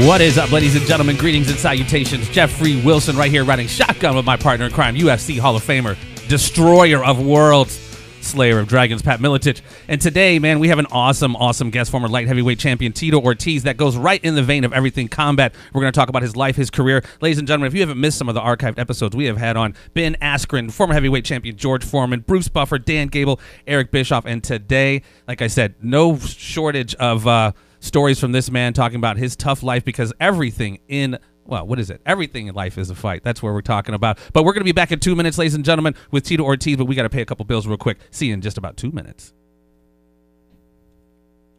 What is up, ladies and gentlemen? Greetings and salutations. Jeffrey Wilson right here riding shotgun with my partner in crime, UFC Hall of Famer, destroyer of worlds, slayer of dragons, Pat Miletich. And today, man, we have an awesome guest, former light heavyweight champion Tito Ortiz, that goes right in the vein of everything combat. We're going to talk about his life, his career. Ladies and gentlemen, if you haven't missed some of the archived episodes, we have had on Ben Askren, former heavyweight champion George Foreman, Bruce Buffer, Dan Gable, Eric Bischoff. And today, like I said, no shortage of stories from this man talking about his tough life, because everything in everything in life is a fight. That's what we're talking about. But we're going to be back in 2 minutes, ladies and gentlemen, with Tito Ortiz, but we got to pay a couple bills real quick. See you in just about 2 minutes.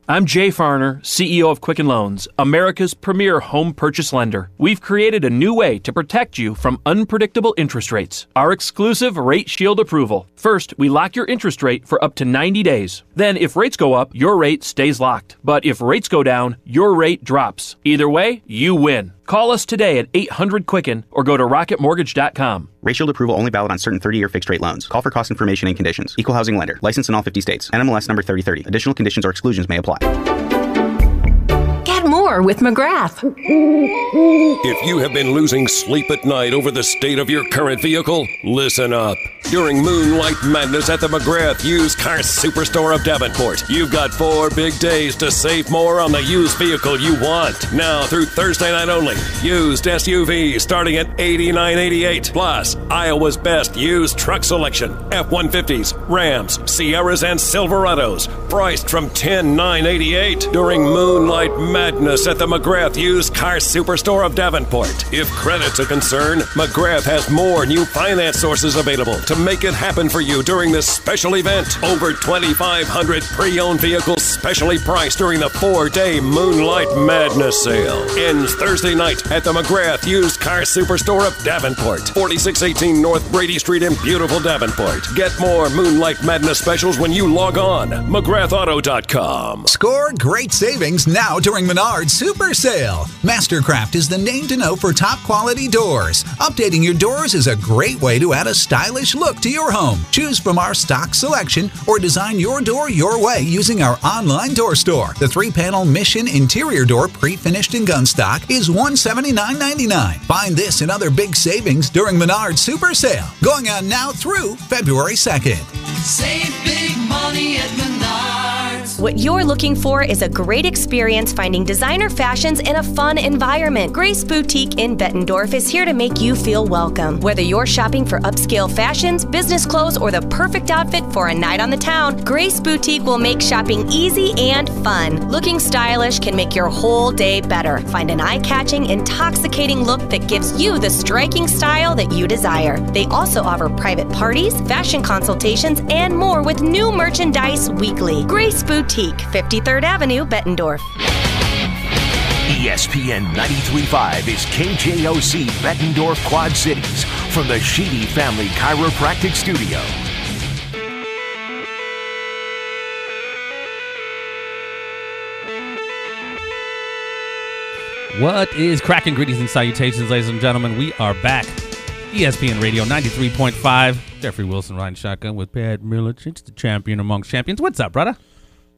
I'm Jay Farner, CEO of Quicken Loans, America's premier home purchase lender. We've created a new way to protect you from unpredictable interest rates. Our exclusive Rate Shield approval. First, we lock your interest rate for up to 90 days. Then, if rates go up, your rate stays locked. But if rates go down, your rate drops. Either way, you win. Call us today at 800-QUICKEN or go to rocketmortgage.com. Rate Shield approval only valid on certain 30-year fixed-rate loans. Call for cost information and conditions. Equal housing lender. Licensed in all 50 states. NMLS number 3030. Additional conditions or exclusions may apply. Get more with McGrath. If you have been losing sleep at night over the state of your current vehicle, listen up. During Moonlight Madness at the McGrath Used Car Superstore of Davenport, you've got 4 big days to save more on the used vehicle you want. Now through Thursday night only, used SUVs starting at $89.88. Plus, Iowa's best used truck selection, F-150s, Rams, Sierras, and Silverados, priced from $10,988 during Moonlight Madness at the McGrath Used Car Superstore of Davenport. If credit's a concern, McGrath has more new finance sources available to make it happen for you during this special event. Over 2,500 pre-owned vehicles specially priced during the 4-day Moonlight Madness sale. Ends Thursday night at the McGrath Used Car Superstore of Davenport, 4618 North Brady Street in beautiful Davenport. Get more Moonlight Madness specials when you log on McGrathAuto.com. Score great savings now during Menard's Super Sale. Mastercraft is the name to know for top quality doors. Updating your doors is a great way to add a stylish look to your home. Choose from our stock selection or design your door your way using our online door store. The 3-panel Mission interior door pre-finished in gun stock is $179.99. Find this and other big savings during Menard's Super Sale, going on now through February 2nd. Save big money at Menards. What you're looking for is a great experience finding designer fashions in a fun environment. Grace Boutique in Bettendorf is here to make you feel welcome. Whether you're shopping for upscale fashions, business clothes, or the perfect outfit for a night on the town, Grace Boutique will make shopping easy and fun. Looking stylish can make your whole day better. Find an eye-catching, intoxicating look that gives you the striking style that you desire. They also offer private parties, fashion consultations, and more with new merchandise weekly. Grace Boutique, 53rd Avenue, Bettendorf. ESPN 93.5 is KJOC Bettendorf Quad Cities from the Sheedy Family Chiropractic Studio. What is cracking? Greetings and salutations, ladies and gentlemen. We are back. ESPN Radio 93.5. Jeffrey Wilson riding shotgun with Pat Miletich, the champion amongst champions. What's up, brother?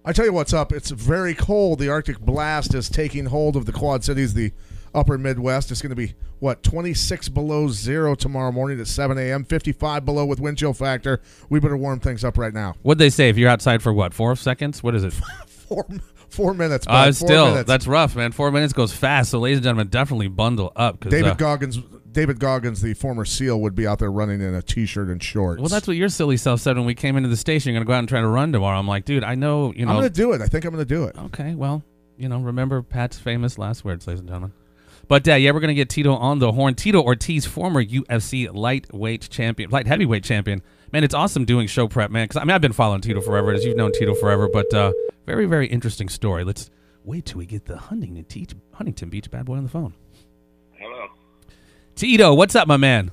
I tell you what's up. It's very cold. The Arctic blast is taking hold of the Quad Cities, the upper Midwest. It's going to be, 26 below zero tomorrow morning at 7 a.m., 55 below with wind chill factor. We better warm things up right now. What'd they say? If you're outside for 4 seconds? What is it? 4 minutes. Bud. 4 minutes. That's rough, man. 4 minutes goes fast. So, ladies and gentlemen, definitely bundle up. David Goggins, the former SEAL, would be out there running in a T-shirt and shorts. Well, that's what your silly self said when we came into the station. You're going to go out and try to run tomorrow. I'm like, dude, I know, I'm going to do it. I think I'm going to do it. Okay, well, remember Pat's famous last words, ladies and gentlemen. But, we're going to get Tito on the horn. Tito Ortiz, former UFC Light Heavyweight Champion. Man, it's awesome doing show prep, man, because, I've been following Tito forever, as you've known Tito forever, but very, very interesting story. Let's wait till we get the Huntington Beach Bad Boy on the phone. Hello. Tito, what's up, my man?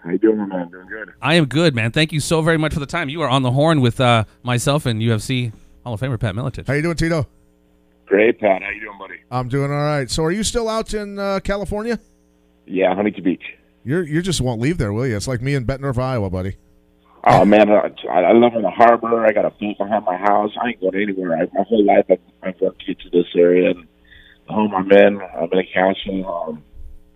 How you doing, my man? Doing good. I am good, man. Thank you so very much for the time. You are on the horn with myself and UFC Hall of Famer Pat Miletich. How you doing, Tito? Great, Pat. How you doing, buddy? I'm doing all right. So are you still out in California? Yeah, Huntington Beach. You just won't leave there, will you? It's like me in Bettendorf, Iowa, buddy. Oh man, I live in the harbor. I got a boat behind my house. I ain't going anywhere. My whole life I've worked to get to this area, and the home I'm in a council.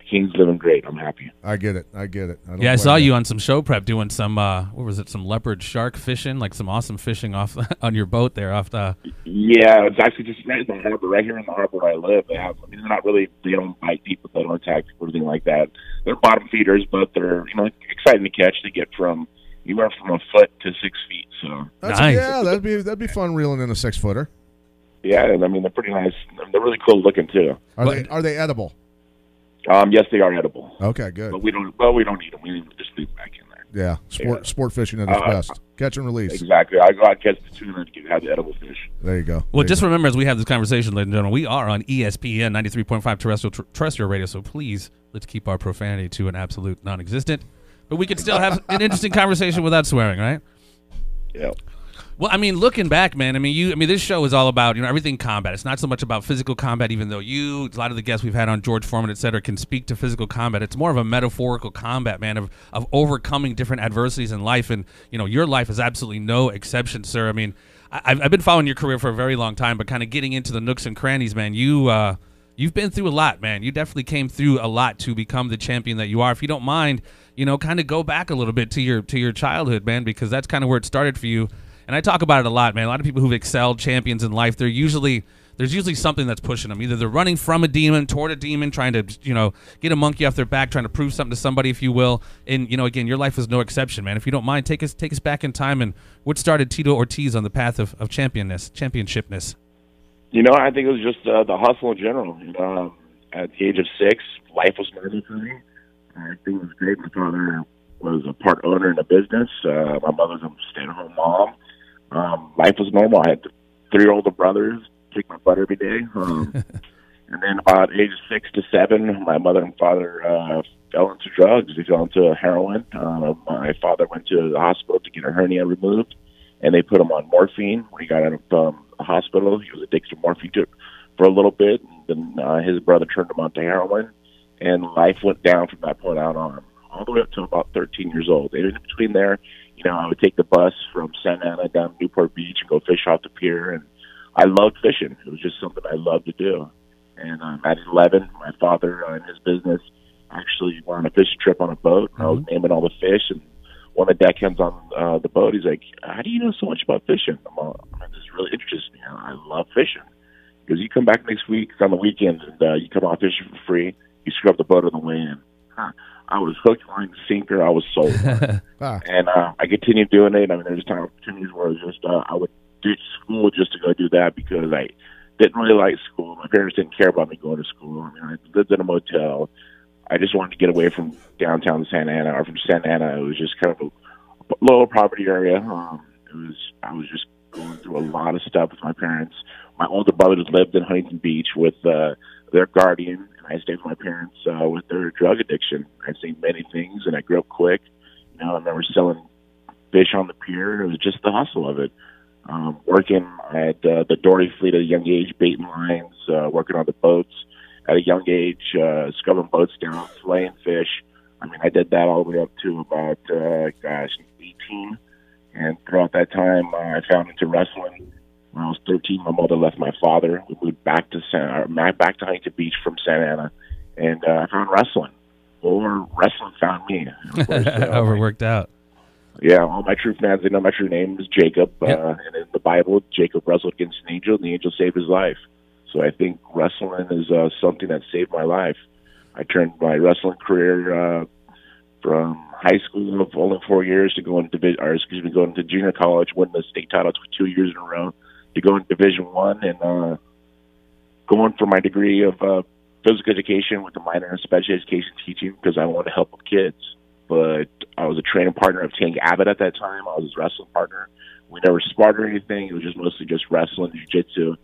King's living great. I'm happy. I get it. I saw you on some show prep doing some what was it? Some leopard shark fishing, like some awesome fishing off on your boat there off the. Yeah, it's actually just right in the harbor, right here in the harbor where I live. They have. I mean, they're not really. They don't bite people. They don't attack people or anything like that. They're bottom feeders, but they're exciting to catch. They get from anywhere from a foot to 6 feet. So nice. Yeah, that'd be fun reeling in a 6-footer. Yeah, and I mean they're pretty nice. They're really cool looking too. Are they edible? Yes, they are edible. Okay, good. But we don't eat them. We just leave them back in there. Yeah, sport fishing at its best. Catch and release. Exactly. I go out and catch the tuna and have the edible fish. There you go. Well, just remember as we have this conversation, ladies and gentlemen, we are on ESPN 93.5 terrestrial radio, so please let's keep our profanity to an absolute non-existent. But we can still have an interesting conversation without swearing, right? Yeah. Well, I mean, looking back, man, this show is all about, everything combat. It's not so much about physical combat, even though a lot of the guests we've had on, George Foreman, et cetera, can speak to physical combat. It's more of a metaphorical combat, man, of overcoming different adversities in life. And, your life is absolutely no exception, sir. I mean, I've been following your career for a very long time, but kind of getting into the nooks and crannies, man, you've been through a lot, man. You definitely came through a lot to become the champion that you are. If you don't mind, kind of go back a little bit to your childhood, man, because that's kind of where it started for you. And I talk about it a lot, man. A lot of people who've excelled champions in life, there's usually something that's pushing them. Either they're running from a demon, toward a demon, trying to, get a monkey off their back, trying to prove something to somebody, if you will. And, again, your life is no exception, man. If you don't mind, take us back in time and what started Tito Ortiz on the path of championshipness. I think it was just the hustle in general. At the age of 6, life was normal for me. I think it was great. My father was a part owner in a business. My mother's a stay-at-home mom. Life was normal. I had 3 older brothers, kick my butt every day. And then about ages 6 to 7, my mother and father fell into drugs. They fell into heroin. My father went to the hospital to get a hernia removed, and they put him on morphine. When he got out of the hospital, he was addicted to morphine for a little bit. And then his brother turned him on to heroin, and life went down from that point out on, all the way up to about 13 years old. And in between there, I would take the bus from Santa Ana down to Newport Beach and go fish off the pier. And I loved fishing. It was just something I loved to do. And at 11, my father and his business actually went on a fishing trip on a boat. I was naming all the fish. And one of the deckhands on the boat, he's like, "How do you know so much about fishing?" I'm like, "This really interests me. I love fishing." Because you come back next week on the weekend and you come out fishing for free. You scrub the boat on the way in. I was hooked, line, and sinker. I was sold. And I continued doing it. I mean, there's opportunities where it was just I would ditch school just to go do that because I didn't really like school. My parents didn't care about me going to school. I mean, I lived in a motel. I just wanted to get away from downtown Santa Ana or from Santa Ana. It was just kind of a lower poverty area. I was just going through a lot of stuff with my parents. My older brothers lived in Huntington Beach with their guardian, and I stayed with my parents with their drug addiction. I'd seen many things, and I grew up quick. I remember selling fish on the pier. It was just the hustle of it. Working at the Dory fleet at a young age, baiting lines, working on the boats at a young age, scrubbing boats down, slaying fish. I mean, I did that all the way up to about, 18. And throughout that time, I found into wrestling. When I was 13, my mother left my father. We moved back to Huntington Beach from Santa Ana, and I found wrestling. Or wrestling found me. However, it worked out. Yeah, all my true fans, they know my true name is Jacob. And in the Bible, Jacob wrestled against an angel, and the angel saved his life. So I think wrestling is something that saved my life. I turned my wrestling career from high school of only 4 years to going to junior college, winning the state title 2 years in a row, to go into Division I and going for my degree of physical education with a minor in special education teaching because I wanted to help with kids. But I was a training partner of Tank Abbott at that time. I was his wrestling partner. We never sparred or anything. It was just mostly just wrestling, jiu-jitsu.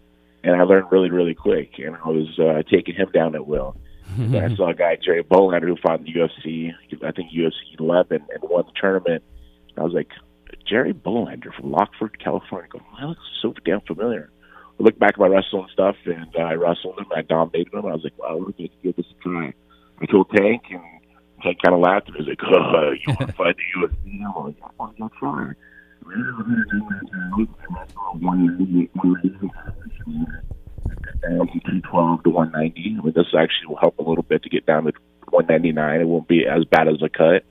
And I learned really, really quick. And I was taking him down at will. And I saw a guy, Jerry Bolander, who fought in the UFC, I think UFC 11, and won the tournament. And I was like, Jerry Bolander from Lockford, California. I go, that looks so damn familiar. I looked back at my wrestling stuff, and I wrestled him. I dominated him. I was like, wow, we're going to give this a try. I told Tank, and Hank kind of laughed at me. He was like, "Oh, you want to fight the UFC?" I'm like, "I want to try." I down from 212 to 190. I mean, this actually will help a little bit to get down to 199. It won't be as bad as a cut.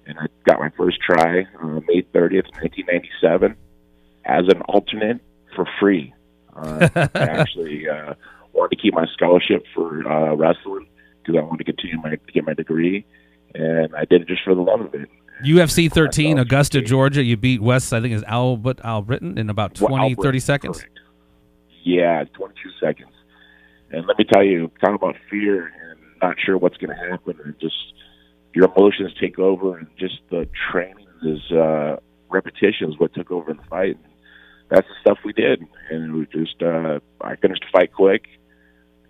And I got my first try May 30th, 1997, as an alternate for free. I actually wanted to keep my scholarship for wrestling because I wanted to continue to get my degree, and I did it just for the love of it. UFC 13, Augusta, Georgia. You beat West, I think, is Al Britton in about 30 seconds. Correct. Yeah, 22 seconds. And let me tell you, talking about fear and not sure what's going to happen, and just your emotions take over, and just the training is repetition is what took over in the fight. And that's the stuff we did. And it was just, I finished the fight quick,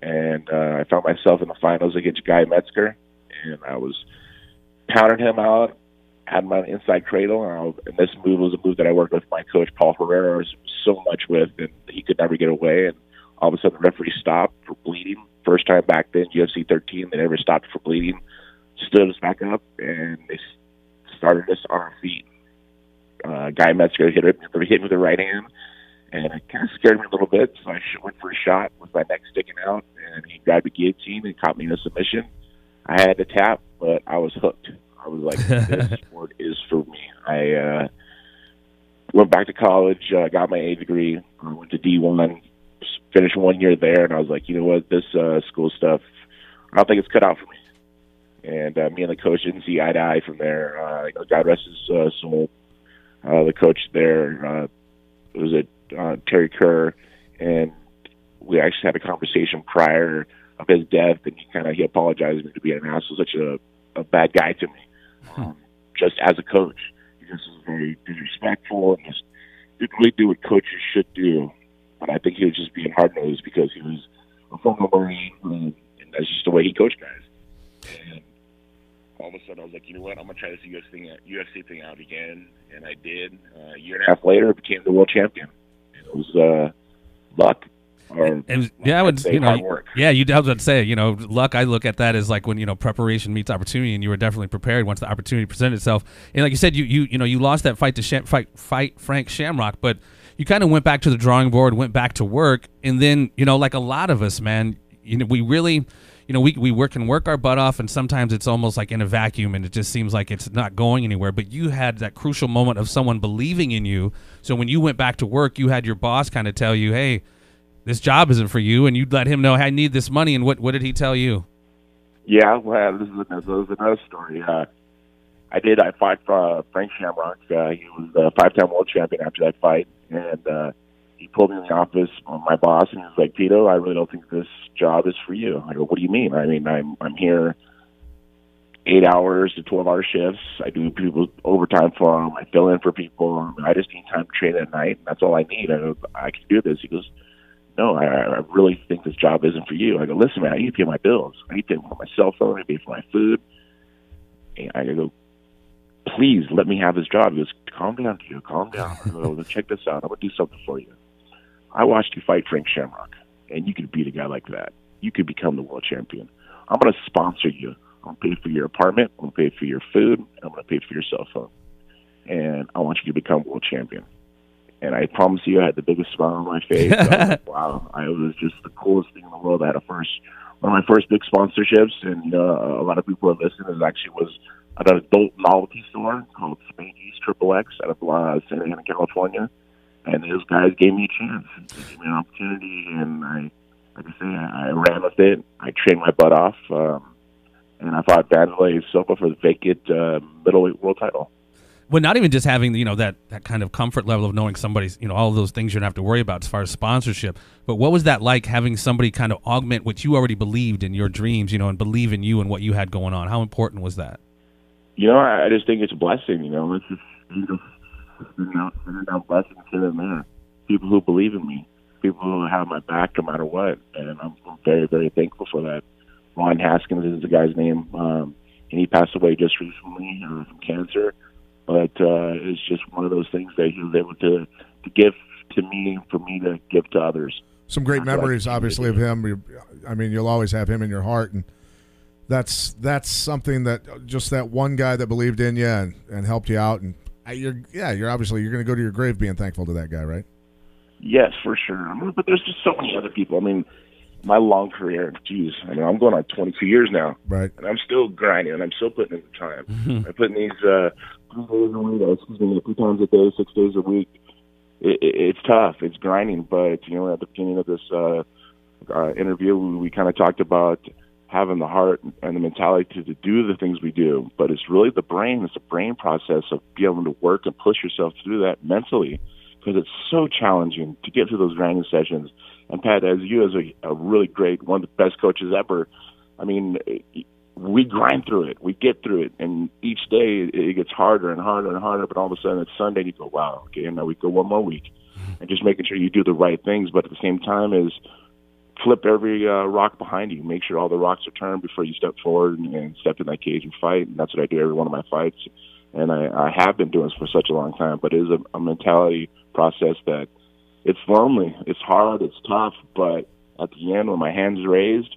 and I found myself in the finals against Guy Metzger, and I was pounding him out, had my inside cradle, and this move was a move that I worked with my coach, Paul Herrera, so much with, and he could never get away. And all of a sudden, the referee stopped for bleeding. First time back then, UFC 13, they never stopped for bleeding. Stood us back up, and they started us on our feet. Guy Metzger hit me with the right hand, and it kind of scared me a little bit, so I went for a shot with my neck sticking out, and he grabbed a guillotine and caught me in a submission. I had to tap, but I was hooked. I was like, this sport is for me. I went back to college, got my A degree, went to D1, finished 1 year there, and I was like, you know what, this school stuff, I don't think it's cut out for me. And me and the coach didn't see eye to eye from there. God rest his soul. The coach there was Terry Kerr, and we actually had a conversation prior of his death, and he apologized to me to be an asshole, such a bad guy to me. Just as a coach, he just was very disrespectful and just didn't really do what coaches should do. But I think he was just being hard-nosed because he was a former Marine, and that's just the way he coached guys. And all of a sudden, I was like, you know what? I'm going to try this UFC thing out again. And I did. A year and a half later, I became the world champion. And it was luck. Hard work. Yeah, I was about to say, luck, I look at that as like when, preparation meets opportunity, and you were definitely prepared once the opportunity presented itself. And like you said, you lost that fight to fight Frank Shamrock, but you kind of went back to the drawing board, went back to work, and then, like a lot of us, man, we really, we work our butt off, and sometimes it's almost like in a vacuum, and it just seems like it's not going anywhere. But you had that crucial moment of someone believing in you. So when you went back to work, you had your boss kind of tell you, hey, this job isn't for you, and you'd let him know, hey, I need this money. And what did he tell you? Yeah, well, this is another story. I fought Frank Shamrock. He was a 5-time world champion after that fight, and he pulled me in the office, my boss, and he was like, Tito, I really don't think this job is for you. I go, what do you mean? I mean, I'm here 8 hours to 12-hour shifts. I do people overtime for them. I fill in for people. I just need time to train at night, and that's all I need. I go, I can do this. He goes, no, I really think this job isn't for you. I go, listen, man, I need to pay my bills. I need to pay for my cell phone. I need to pay for my food. And I go, please let me have this job. He goes, calm down, Tito, calm down. I go, check this out. I'm going to do something for you. I watched you fight Frank Shamrock, and you could beat a guy like that. You could become the world champion. I'm going to sponsor you. I'm going to pay for your apartment. I'm going to pay for your food. And I'm going to pay for your cell phone. And I want you to become world champion. And I promise you, I had the biggest smile on my face. I was like, wow, it was just the coolest thing in the world. I had one of my first big sponsorships, and a lot of people are listening. It actually was at an adult novelty store called Spanky's XXX out of Santa Ana, California. And those guys gave me a chance. They gave me an opportunity, and I ran with it. I trained my butt off, and I fought Vanderlei Silva for the vacant middleweight world title. Well, not even just having, that kind of comfort level of knowing somebody's, all of those things you don't have to worry about as far as sponsorship. But what was that like, having somebody kind of augment what you already believed in your dreams, and believe in you and what you had going on? How important was that? I just think it's a blessing, It's just, sending down blessings here and there. People who believe in me, people who have my back no matter what. And I'm very, very thankful for that. Ron Haskins is the guy's name, and he passed away just recently from cancer. But it's just one of those things that he was able to give to me, for me to give to others. Some great memories, obviously, of him. I mean, you'll always have him in your heart. And that's something that just that one guy that believed in you and helped you out, and you're obviously you're going to go to your grave being thankful to that guy, right? Yes, for sure. But there's just so many other people. I mean, my long career, geez, I mean, I'm going on 22 years now, right? And I'm still grinding, and I'm still putting in the time. I'm putting these 3 days a week, 3 times a day, 6 days a week. It's tough. It's grinding, but you know, at the beginning of this interview, we kind of talked about having the heart and the mentality to do the things we do. But it's really the brain. It's the brain process of being able to work and push yourself through that mentally, because it's so challenging to get through those grinding sessions. And Pat, as a really great, one of the best coaches ever, I mean, we grind through it. We get through it. And each day it gets harder and harder and harder. But all of a sudden it's Sunday and you go, wow, okay, and now we go one more week. And just making sure you do the right things. But at the same time is flip every rock behind you. Make sure all the rocks are turned before you step forward and step in that cage and fight. And that's what I do every one of my fights. And I have been doing this for such a long time. But it is a mentality process that it's lonely, it's hard, it's tough. But at the end, when my hands are raised,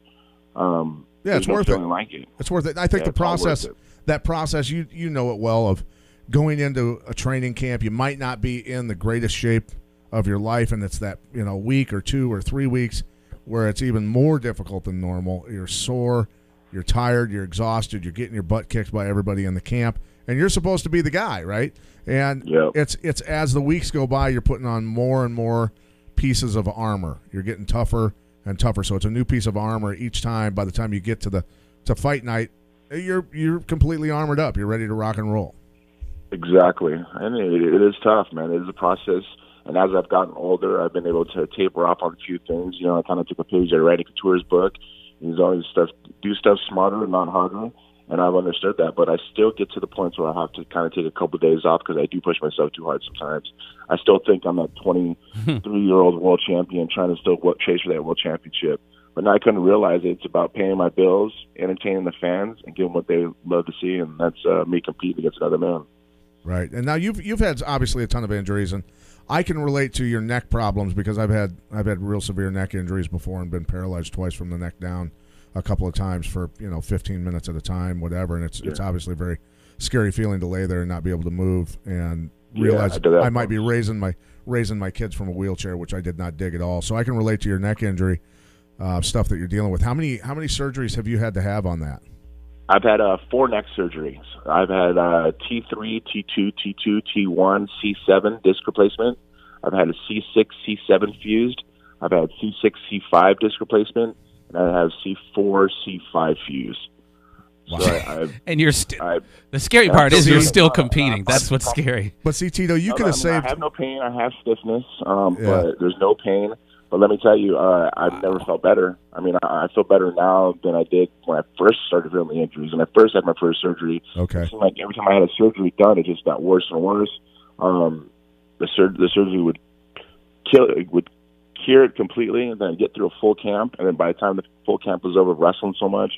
it's worth it. Like it. It's worth it. I think the process, that process, you know it well, of going into a training camp. You might not be in the greatest shape of your life, and it's that week or 2 or 3 weeks where it's even more difficult than normal. You're sore, you're tired, you're exhausted, you're getting your butt kicked by everybody in the camp, and you're supposed to be the guy, right? And it's as the weeks go by, you're putting on more and more pieces of armor. You're getting tougher and tougher. So it's a new piece of armor each time. By the time you get to fight night, you're completely armored up. You're ready to rock and roll. Exactly. And it is tough, man. It is a process. And as I've gotten older, I've been able to taper off on a few things. I kind of took a page out of Randy Couture's book. He's always do stuff smarter and not harder. And I've understood that, but I still get to the point where I have to kind of take a couple of days off because I do push myself too hard sometimes. I still think I'm that 23-year-old world champion trying to still chase for that world championship. But now I couldn't realize it's about paying my bills, entertaining the fans, and giving what they love to see, and that's me competing against another man. Right. And now you've had obviously a ton of injuries, and I can relate to your neck problems because I've had real severe neck injuries before and been paralyzed twice from the neck down a couple of times for 15 minutes at a time, whatever. And it's obviously a very scary feeling to lay there and not be able to move and realize I might be raising my kids from a wheelchair, which I did not dig at all. So I can relate to your neck injury stuff that you're dealing with. How many surgeries have you had to have on that? I've had 4 neck surgeries. I've had T3, T2, T2, T1, C7 disc replacement. I've had a C6, C7 fused. I've had C6, C5 disc replacement. And I have C4, C5 fuse. Wow. So and you're the scary part is you're still competing. That's what's scary. But see, Tito, you could have saved. I have no pain. I have stiffness, but there's no pain. But let me tell you, I've never felt better. I mean, I feel better now than I did when I first started feeling the injuries. When I first had my first surgery, it seemed like every time I had a surgery done, it just got worse and worse. The surgery would cure it completely, and then I'd get through a full camp, and then by the time the full camp was over, wrestling so much,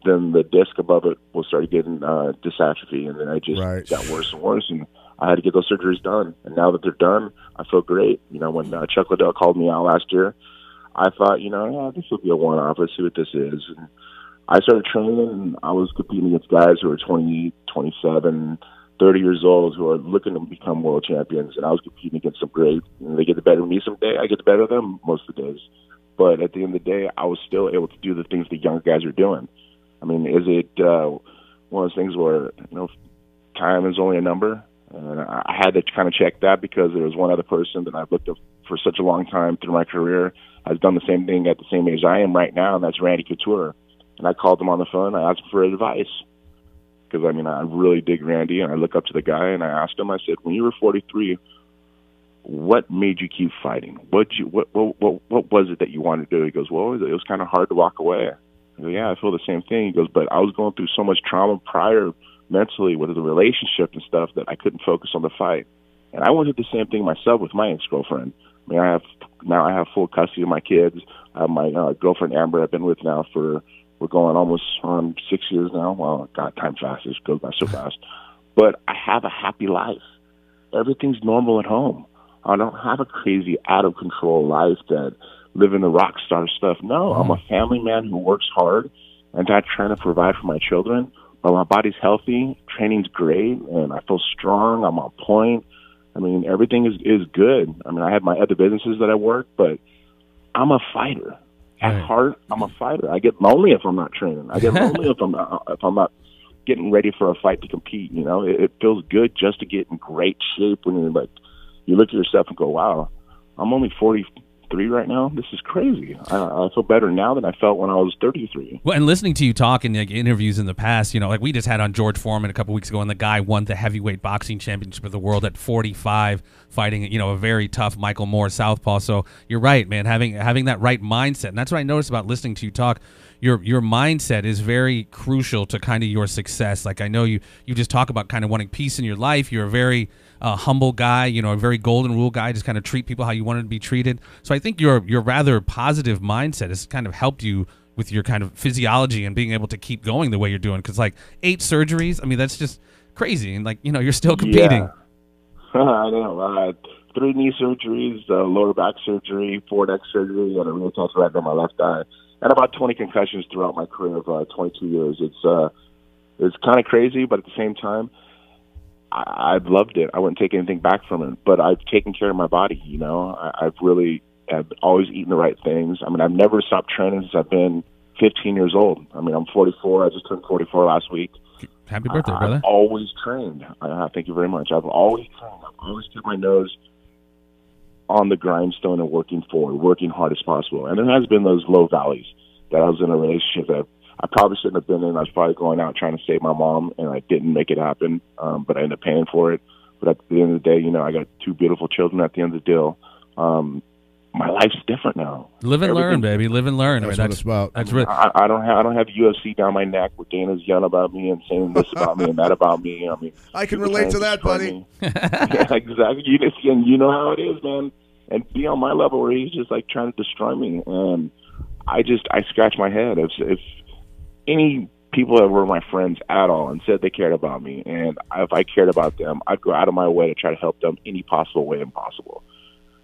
then the disc above it will start getting dystrophy, and then I just got worse and worse, and I had to get those surgeries done. And now that they're done, I feel great. When Chuck Liddell called me out last year, I thought, this will be a one-off. Let's see what this is. And I started training, and I was competing against guys who were 28, 27, 30 years old who are looking to become world champions, and I was competing against some great. They get the better of me someday. I get the better of them most of the days. But at the end of the day, I was still able to do the things the young guys are doing. I mean, is it one of those things where time is only a number? And I had to kind of check that because there was one other person that I've looked up for such a long time through my career has done the same thing at the same age I am right now, and that's Randy Couture. And I called him on the phone. I asked him for advice because, I really dig Randy, and I look up to the guy, and I asked him, I said, when you were 43, what made you keep fighting? What was it that you wanted to do? He goes, well, it was kind of hard to walk away. I go, yeah, I feel the same thing. He goes, but I was going through so much trauma prior mentally with the relationship and stuff that I couldn't focus on the fight. And I went through the same thing myself with my ex-girlfriend. I have full custody of my kids. I have my girlfriend Amber I've been with now we're going almost on 6 years now. Well, God, time fast. It goes by so fast. But I have a happy life. Everything's normal at home. I don't have a crazy, out-of-control life that living the rock star stuff. No, I'm a family man who works hard, and I'm trying to provide for my children. But my body's healthy, training's great, and I feel strong. I'm on point. I mean, everything is good. I mean, I have my other businesses that I work, but I'm a fighter. At heart, I'm a fighter. I get lonely if I'm not training. I get lonely if I'm not getting ready for a fight to compete. You know, it feels good just to get in great shape when you're like, you look at yourself and go, wow, I'm only 43 right now. This is crazy. I feel better now than I felt when I was 33. Well, and listening to you talk in like interviews in the past, you know, like we just had on George Foreman a couple weeks ago, and the guy won the heavyweight boxing championship of the world at 45, fighting, you know, a very tough Michael Moore southpaw. So you're right, man, having that right mindset, and that's what I noticed about listening to you talk. Your mindset is very crucial to kind of your success. Like I know you just talk about kind of wanting peace in your life. You're a very humble guy, you know, a very golden rule guy. Just kind of treat people how you wanted to be treated. So I think your rather positive mindset has kind of helped you with your kind of physiology and being able to keep going the way you're doing. Because like 8 surgeries, I mean, that's just crazy. And like, you know, you're still competing. Yeah. I know. 3 knee surgeries, lower back surgery, 4 neck surgery, and a reattachment right on my left eye. And about 20 concussions throughout my career of 22 years. It's kind of crazy, but at the same time, I've loved it. I wouldn't take anything back from it. But I've taken care of my body, you know. I've always eaten the right things. I mean, I've never stopped training since I've been 15 years old. I mean, I'm 44. I just turned 44 last week. Happy birthday, brother. I've always trained. Thank you very much. I've always trained. I've always kept my nose on the grindstone and working forward, working hard as possible. And there has been those low valleys that I was in a relationship that I probably shouldn't have been in. I was probably going out trying to save my mom, and I didn't make it happen, but I ended up paying for it. But at the end of the day, you know, I got 2 beautiful children at the end of the deal. My life's different now. Live and learn, baby. Live and learn. That's what it's about. That's really. I don't have UFC down my neck where Dana's yelling about me and saying this about me and that about me. I mean, I can relate to that, buddy. Yeah, exactly. You know how it is, man. And be on my level where he's just like trying to destroy me. And I scratch my head. If any people that were my friends at all and said they cared about me, and if I cared about them, I'd go out of my way to try to help them any possible way impossible.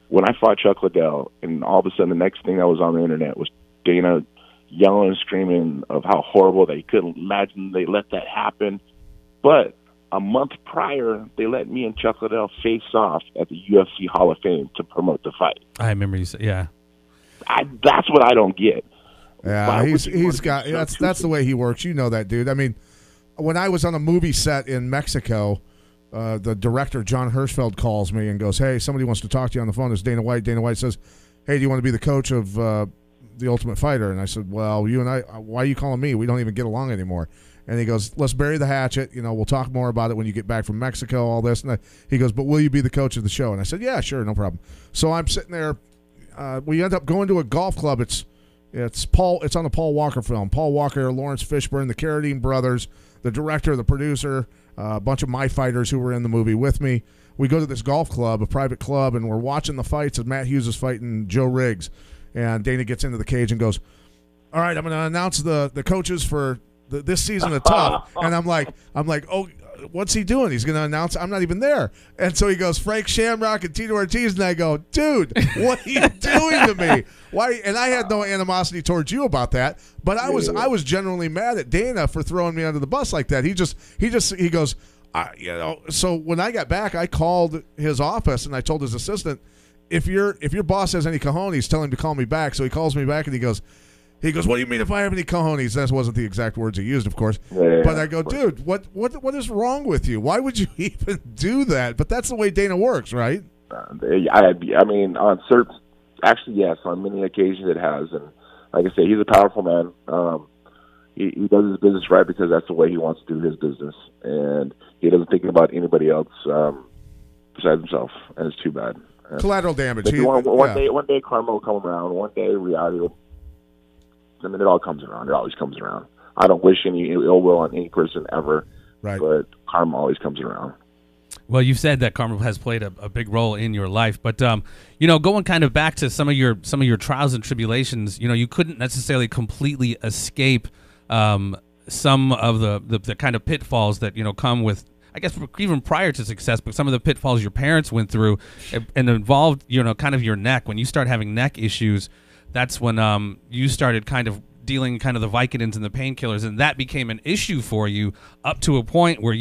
When I fought Chuck Liddell, and all of a sudden the next thing that was on the internet was Dana yelling and screaming of how horrible they couldn't imagine they let that happen. But a month prior, they let me and Chuck Liddell face off at the UFC Hall of Fame to promote the fight. I remember you said, yeah. That's what I don't get. Yeah, he's got that's the way he works. You know that, dude. I mean, when I was on a movie set in Mexico, the director John Hirschfeld calls me and goes, "Hey, somebody wants to talk to you on the phone." It's Dana White. Dana White says, "Hey, do you want to be the coach of the Ultimate Fighter?" And I said, "Well, you and I. Why are you calling me? We don't even get along anymore." And he goes, "Let's bury the hatchet. You know, we'll talk more about it when you get back from Mexico. All this." And he goes, "But will you be the coach of the show?" And I said, "Yeah, sure, no problem." So I'm sitting there. We end up going to a golf club. It's on the Paul Walker film. Paul Walker, Lawrence Fishburne, the Carradine brothers, the director, the producer, a bunch of my fighters who were in the movie with me. We go to this golf club, a private club, and we're watching the fights as Matt Hughes is fighting Joe Riggs. And Dana gets into the cage and goes, "All right, I'm going to announce the coaches for this season of Tough." And I'm like, "Oh, what's he doing? He's going to announce I'm not even there." And so he goes, "Frank Shamrock and Tito Ortiz." And I go, "Dude, what are you doing to me? Why?" And I had no animosity towards you about that, but I was genuinely mad at Dana for throwing me under the bus like that. He goes, you know. So when I got back, I called his office and I told his assistant, if your boss has any cojones, tell him to call me back. So he calls me back and he goes, "What do you mean if I have any cojones?" That wasn't the exact words he used, of course. Yeah, but I go, "Dude, what is wrong with you? Why would you even do that?" But that's the way Dana works, right? I mean, actually, yes, on many occasions it has. And like I say, he's a powerful man. He does his business right because that's the way he wants to do his business. And he doesn't think about anybody else besides himself. And it's too bad. Collateral damage. One day karma will come around. One day reality will. I mean, it all comes around. It always comes around. I don't wish any ill will on any person ever, right? But karma always comes around. Well, you've said that karma has played a big role in your life, but you know, going kind of back to some of your trials and tribulations, you know, you couldn't necessarily completely escape some of the kind of pitfalls that, you know, come with, I guess, even prior to success, but some of the pitfalls your parents went through and involved, you know, kind of your neck. When you start having neck issues, that's when you started kind of dealing kind of the Vicodins and the painkillers, and that became an issue for you up to a point where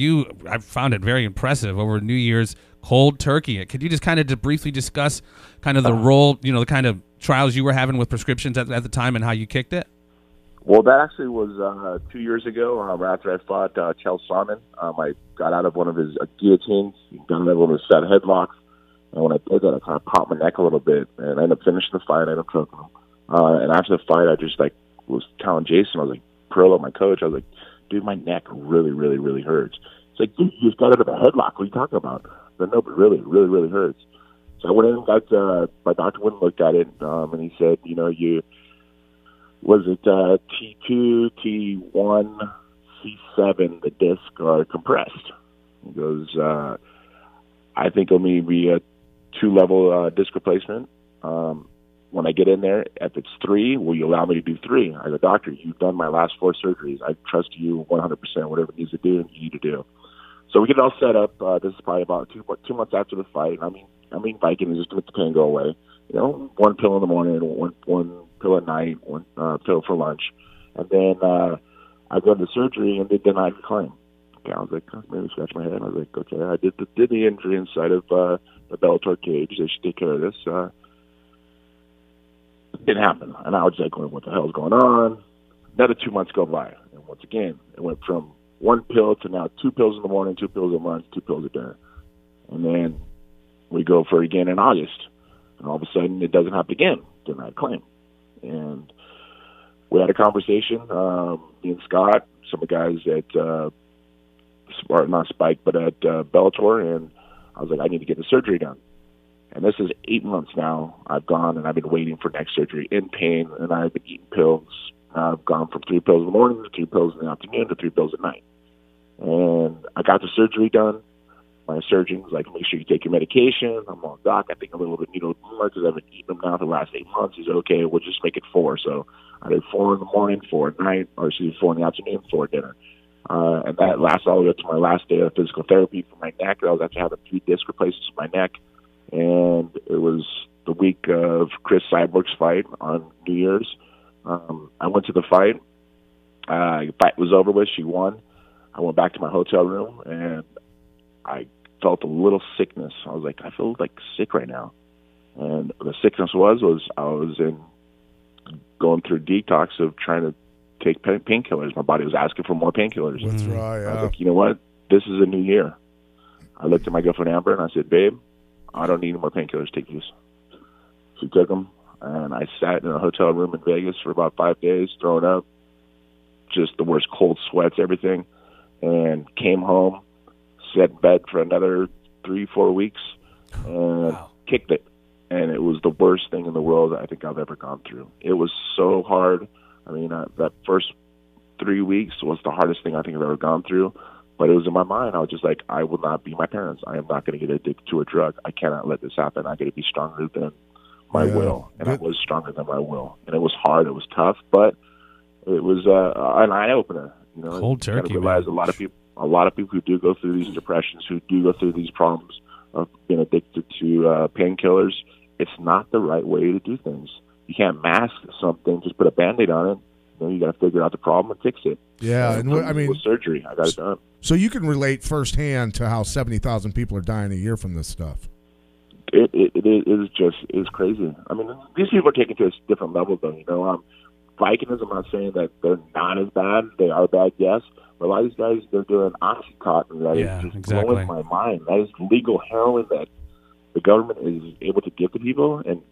I found it very impressive over New Year's cold turkey. Could you just kind of briefly discuss kind of the role, the kind of trials you were having with prescriptions at the time and how you kicked it? Well, that actually was 2 years ago. After I fought Chael Sonnen, I got out of one of his guillotines, got out of one of his fat headlocks, and when I did that, I kind of popped my neck a little bit, and I ended up finishing the fight. I ended up choking him. And after the fight, I just was telling Jason, I was like, Perillo, my coach, I was like, dude, my neck really, really, really hurts. It's like, dude, you just got out of a headlock. What are you talking about? But no, but really, really, really hurts. So I went in and got, my doctor went and looked at it, and he said, was it T2, T1, C7, the disc are compressed. He goes, I think it'll be a 2-level disc replacement. When I get in there, if it's 3, will you allow me to do 3? I go, doctor, you've done my last 4 surgeries. I trust you 100%, whatever it needs to do, you need to do. So we get it all set up. This is probably about 2 months after the fight. I mean, Viking is just to make the pain go away. 1 pill in the morning, one pill at night, one pill for lunch. And then I go to the surgery, and they denied the claim. Okay, I was like, maybe scratch my head. I was like, okay, I did the injury inside of the Bellator cage. They should take care of this. It didn't happen. And I was like, what the hell's going on? Another 2 months go by. And once again, it went from 1 pill to now 2 pills in the morning, 2 pills at lunch, 2 pills at dinner. And then we go for it again in August. And all of a sudden, it doesn't happen again. Denied claim. And we had a conversation, me and Scott, some of the guys at, not Spike, but at Bellator, and I was like, I need to get the surgery done. And this is 8 months now. I've gone and I've been waiting for next surgery in pain, and I've been eating pills. I've gone from 3 pills in the morning to 3 pills in the afternoon to 3 pills at night. And I got the surgery done. My surgeon's like, make sure you take your medication. I'm on, doc, I think a little bit more because I've been eating them now for the last 8 months. He said, okay, we'll just make it 4. So I did 4 in the morning, 4 at night, or 4 in the afternoon, 4 at dinner. And that lasted all the way up to my last day of physical therapy for my neck. I was actually having 3 disc replacements for my neck. And it was the week of Chris Cyborg's fight on New Year's. I went to the fight. The fight was over with. She won. I went back to my hotel room, and I felt a little sickness. I was like, I feel sick right now. And the sickness was I was going through detox of trying to take painkillers. My body was asking for more painkillers. That's right. I was like, you know what? This is a new year. I looked at my girlfriend Amber and I said, babe, I don't need any more painkillers. Take these. She took them, and I sat in a hotel room in Vegas for about 5 days, throwing up, just the worst cold sweats, everything, and came home, sat in bed for another 3-4 weeks, and kicked it. And it was the worst thing in the world I think I've ever gone through. It was so hard. I mean, that first 3 weeks was the hardest thing I think I've ever gone through. But it was in my mind. I was just like, I will not be my parents. I am not going to get addicted to a drug. I cannot let this happen. I got to be stronger than my will. And I was stronger than my will. And it was hard. It was tough. But it was an eye-opener. Cold turkey, you realize a lot of people who do go through these depressions, who do go through these problems of being addicted to painkillers, it's not the right way to do things. You can't mask something, just put a Band-Aid on it. You got to figure out the problem and fix it. Yeah, and I mean, with surgery, I got it done. So you can relate firsthand to how 70,000 people are dying a year from this stuff. It is crazy. I mean, these people are taken to a different level, though. Vikinism, I'm not saying that they're not as bad. They are bad, yes. But a lot of these guys, they're doing Oxycontin. That is just blowing my mind. That is legal heroin that the government is able to give to people and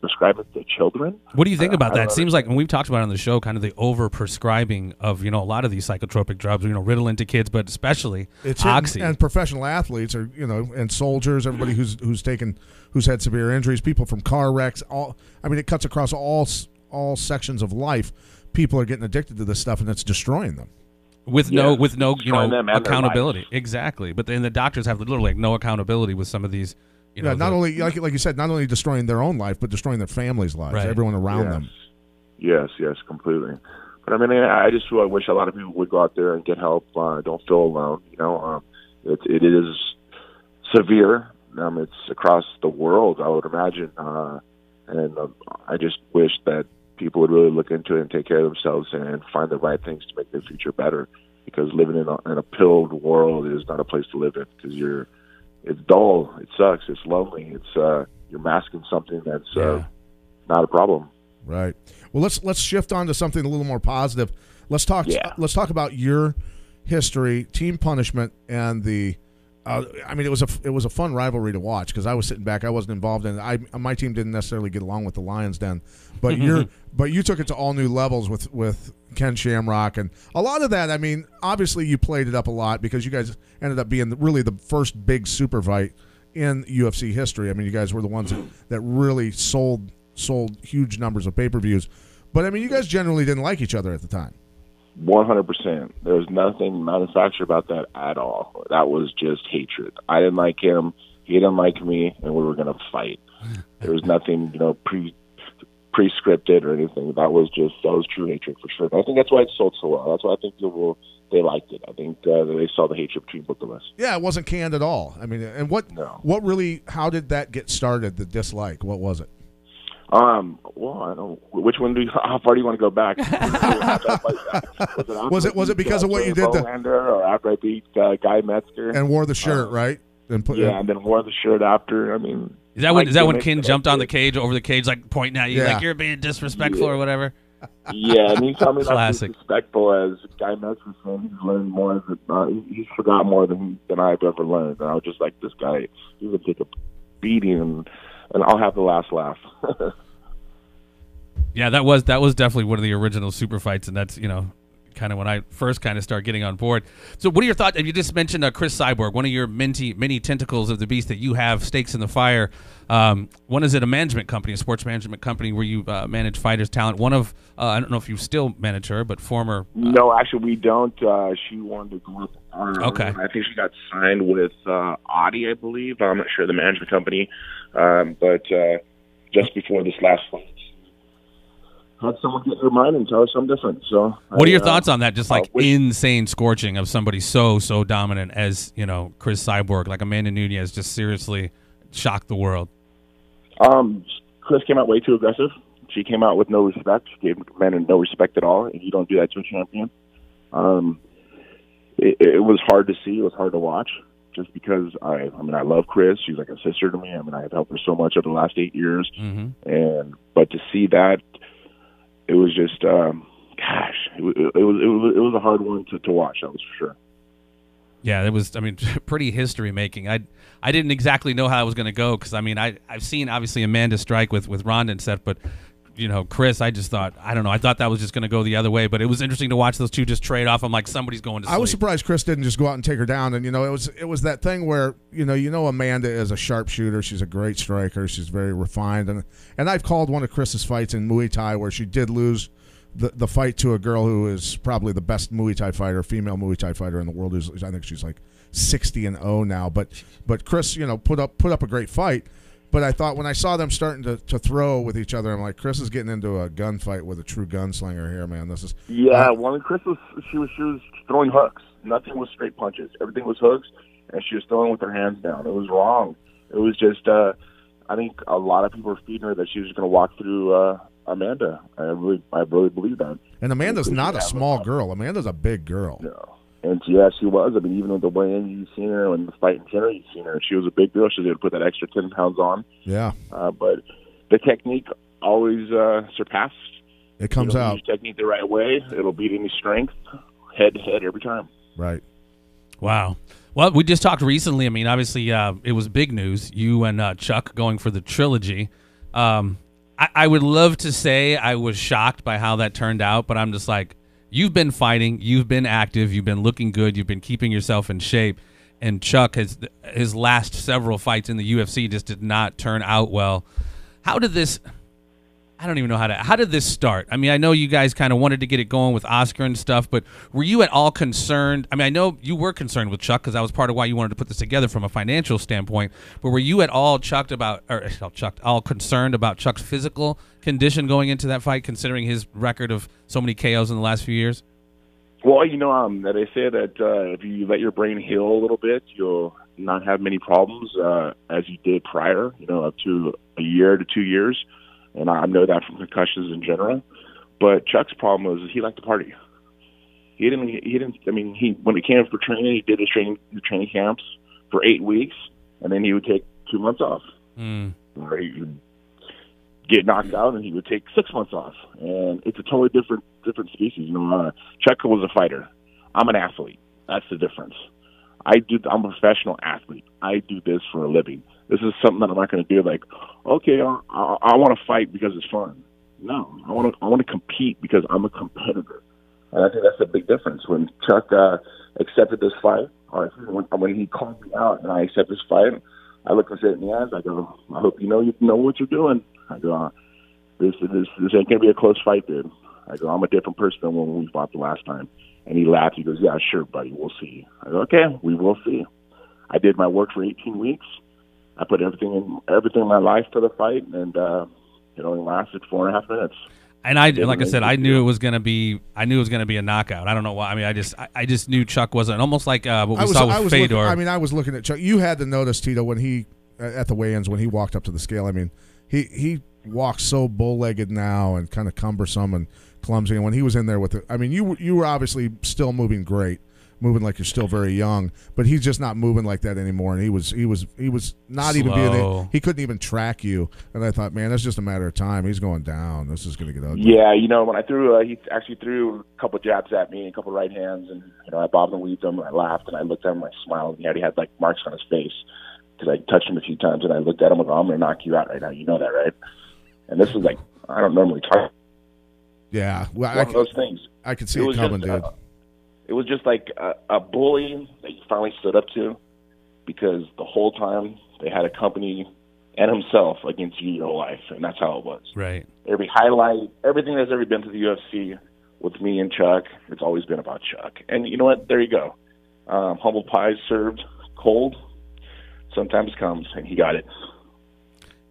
prescribe it to children. What do you think about that? It seems like when we've talked about it on the show, kind of the over-prescribing of, a lot of these psychotropic drugs, Ritalin to kids, but especially Oxy. And professional athletes are, and soldiers, everybody who's had severe injuries, people from car wrecks. It cuts across all sections of life. People are getting addicted to this stuff, and it's destroying them. With no accountability. Exactly. But then the doctors have literally no accountability with some of these. Not only like you said, not only destroying their own life, but destroying their families' lives, everyone around them. Yes, completely. But I just wish a lot of people would go out there and get help. Don't feel alone. It is severe. It's across the world, I would imagine. And I just wish that people would really look into it and take care of themselves and find the right things to make their future better. Because living in a pilled world is not a place to live in, because it's dull, it sucks, it's lonely, you're masking something that's not a problem. Right. Well, let's shift on to something a little more positive. Let's talk about your history, team punishment, and the. It was a fun rivalry to watch because I was sitting back. I wasn't involved in it. My team didn't necessarily get along with the Lions Den, but you took it to all new levels with Ken Shamrock, and a lot of that. I mean, obviously you played it up a lot because you guys ended up being really the first big super fight in UFC history. I mean, you guys were the ones that really sold huge numbers of pay-per-views. But I mean, you guys generally didn't like each other at the time. 100%. There was nothing manufactured about that at all. That was just hatred. I didn't like him. He didn't like me, and we were going to fight. There was nothing, pre-scripted or anything. That was true hatred for sure. And I think that's why it sold so well. That's why I think they liked it. I think they saw the hatred between both of us. Yeah, it wasn't canned at all. I mean, and how did that get started? The dislike, what was it? Well, I don't. Which one how far do you want to go back? Was it because of what you did or after I beat Guy Metzger and wore the shirt, right? And then wore the shirt after. I mean, is that when Ken jumped on the cage, over the cage, like pointing at you, like you're being disrespectful or whatever? Yeah, and he told me not to be disrespectful as Guy Metzger said. He's learned more. He's forgot more than I've ever learned. And I was just like, this guy, he's gonna take a beating and I'll have the last laugh. Yeah, that was definitely one of the original super fights, and that's kind of when I first kind of started getting on board. So, what are your thoughts? You just mentioned Chris Cyborg, one of your many tentacles of the beast that you have stakes in the fire. One is it a management company, a sports management company where you manage fighters' talent. One of I don't know if you still manage her, but former. No, actually, we don't. She wanted to go with. Okay. I think she got signed with Audi, I believe. I'm not sure the management company, but just before this last fight, had someone get her mind and tell her something different. So, what are your thoughts on that? Just like insane scorching of somebody so dominant as Chris Cyborg, like Amanda Nunes, just seriously shocked the world. Chris came out way too aggressive. She came out with no respect. She gave Amanda no respect at all, and you don't do that to a champion. It was hard to see. It was hard to watch. Just because I love Chris. She's like a sister to me. I mean, I've helped her so much over the last 8 years, but to see that. It was just, it was a hard one to watch. That was for sure. Yeah, it was. I mean, pretty history making. I didn't exactly know how it was going to go because I've seen obviously Amanda strike with Ronda and stuff, but Chris, I just thought I don't know. I thought that was just going to go the other way, but it was interesting to watch those two just trade off. I'm like, somebody's going to sleep. I was surprised Chris didn't just go out and take her down. And it was that thing where Amanda is a sharpshooter. She's a great striker. She's very refined, and I've called one of Chris's fights in Muay Thai where she did lose the fight to a girl who is probably the best Muay Thai fighter, female Muay Thai fighter in the world. I think she's like 60-0 now. But Chris, put up a great fight. But I thought when I saw them starting to throw with each other, I'm like, Chris is getting into a gunfight with a true gunslinger here, man. This is when Chris she was throwing hooks. Nothing was straight punches. Everything was hooks, and she was throwing with her hands down. It was wrong. It was just I think a lot of people were feeding her that she was just going to walk through Amanda. I really believe that. And Amanda's not a small girl. Amanda's a big girl. No. And yeah, she was. I mean, even with the weigh-in, you've seen her, and the fight in general, you've seen her. She was a big girl. She was able to put that extra 10 pounds on. Yeah. But the technique always surpassed. It comes out. Use technique the right way, it'll beat any strength, head to head every time. Right. Wow. Well, we just talked recently. I mean, obviously, it was big news. You and Chuck going for the trilogy. I would love to say I was shocked by how that turned out, but I'm just like, you've been fighting, you've been active, you've been looking good, you've been keeping yourself in shape, and Chuck his last several fights in the UFC just did not turn out well. How did this? I don't even know how did this start? I mean, I know you guys kind of wanted to get it going with Oscar and stuff, but were you at all concerned? I mean, I know you were concerned with Chuck because that was part of why you wanted to put this together from a financial standpoint, but were you at all all concerned about Chuck's physical condition going into that fight, considering his record of so many KOs in the last few years? Well, that they say that if you let your brain heal a little bit, you'll not have many problems as you did prior, up to a year to 2 years. and I know that from concussions in general. But Chuck's problem was he liked to party. He didn't. I mean, when it came for training, he did his training camps for 8 weeks, and then he would take 2 months off. Or he would get knocked out, and he would take 6 months off. And it's a totally different species. Chuck was a fighter. I'm an athlete. That's the difference. I'm a professional athlete. I do this for a living. This is something that I'm not going to do. Like, okay, I want to fight because it's fun. No, I want to compete because I'm a competitor. And I think that's a big difference. When Chuck accepted this fight, or when he called me out and I accepted this fight, I look him straight in the eyes. I go, I hope you know what you're doing. I go, this ain't going to be a close fight, dude. I go, I'm a different person than when we fought the last time. And he laughed. He goes, yeah, sure, buddy. We'll see. I go, okay, we will see. I did my work for 18 weeks. I put everything in my life for the fight, and it only lasted 4.5 minutes. And like I said, I knew it was gonna be a knockout. I don't know why. I mean, I just knew Chuck wasn't, almost like what we saw with Fedor. I was looking at Chuck. You had to notice, Tito, when he at the weigh-ins when he walked up to the scale. I mean, he walks so bull-legged now and kind of cumbersome and clumsy. And when he was in there with it, I mean, you were obviously still moving great, moving like you're still very young, but he's just not moving like that anymore. And he was not Slow. even being. He couldn't even track you. And I thought, man, that's just a matter of time. He's going down. This is going to get ugly. Yeah, when I threw, he actually threw a couple jabs at me, a couple right hands, and I bobbed and weaved him. And I laughed and I looked at him, and I smiled. And he already had like marks on his face because I touched him a few times. And I looked at him and go, I'm going to knock you out right now. You know that, right? And this is like, I don't normally talk. Yeah, well, one of those things. I could see it coming, dude. It was just like a bully that you finally stood up to, because the whole time they had a company and himself against you your whole life, and that's how it was. Right. Every highlight, everything that's ever been to the UFC with me and Chuck, it's always been about Chuck. And you know what? There you go. Humble pie served cold sometimes comes, and he got it.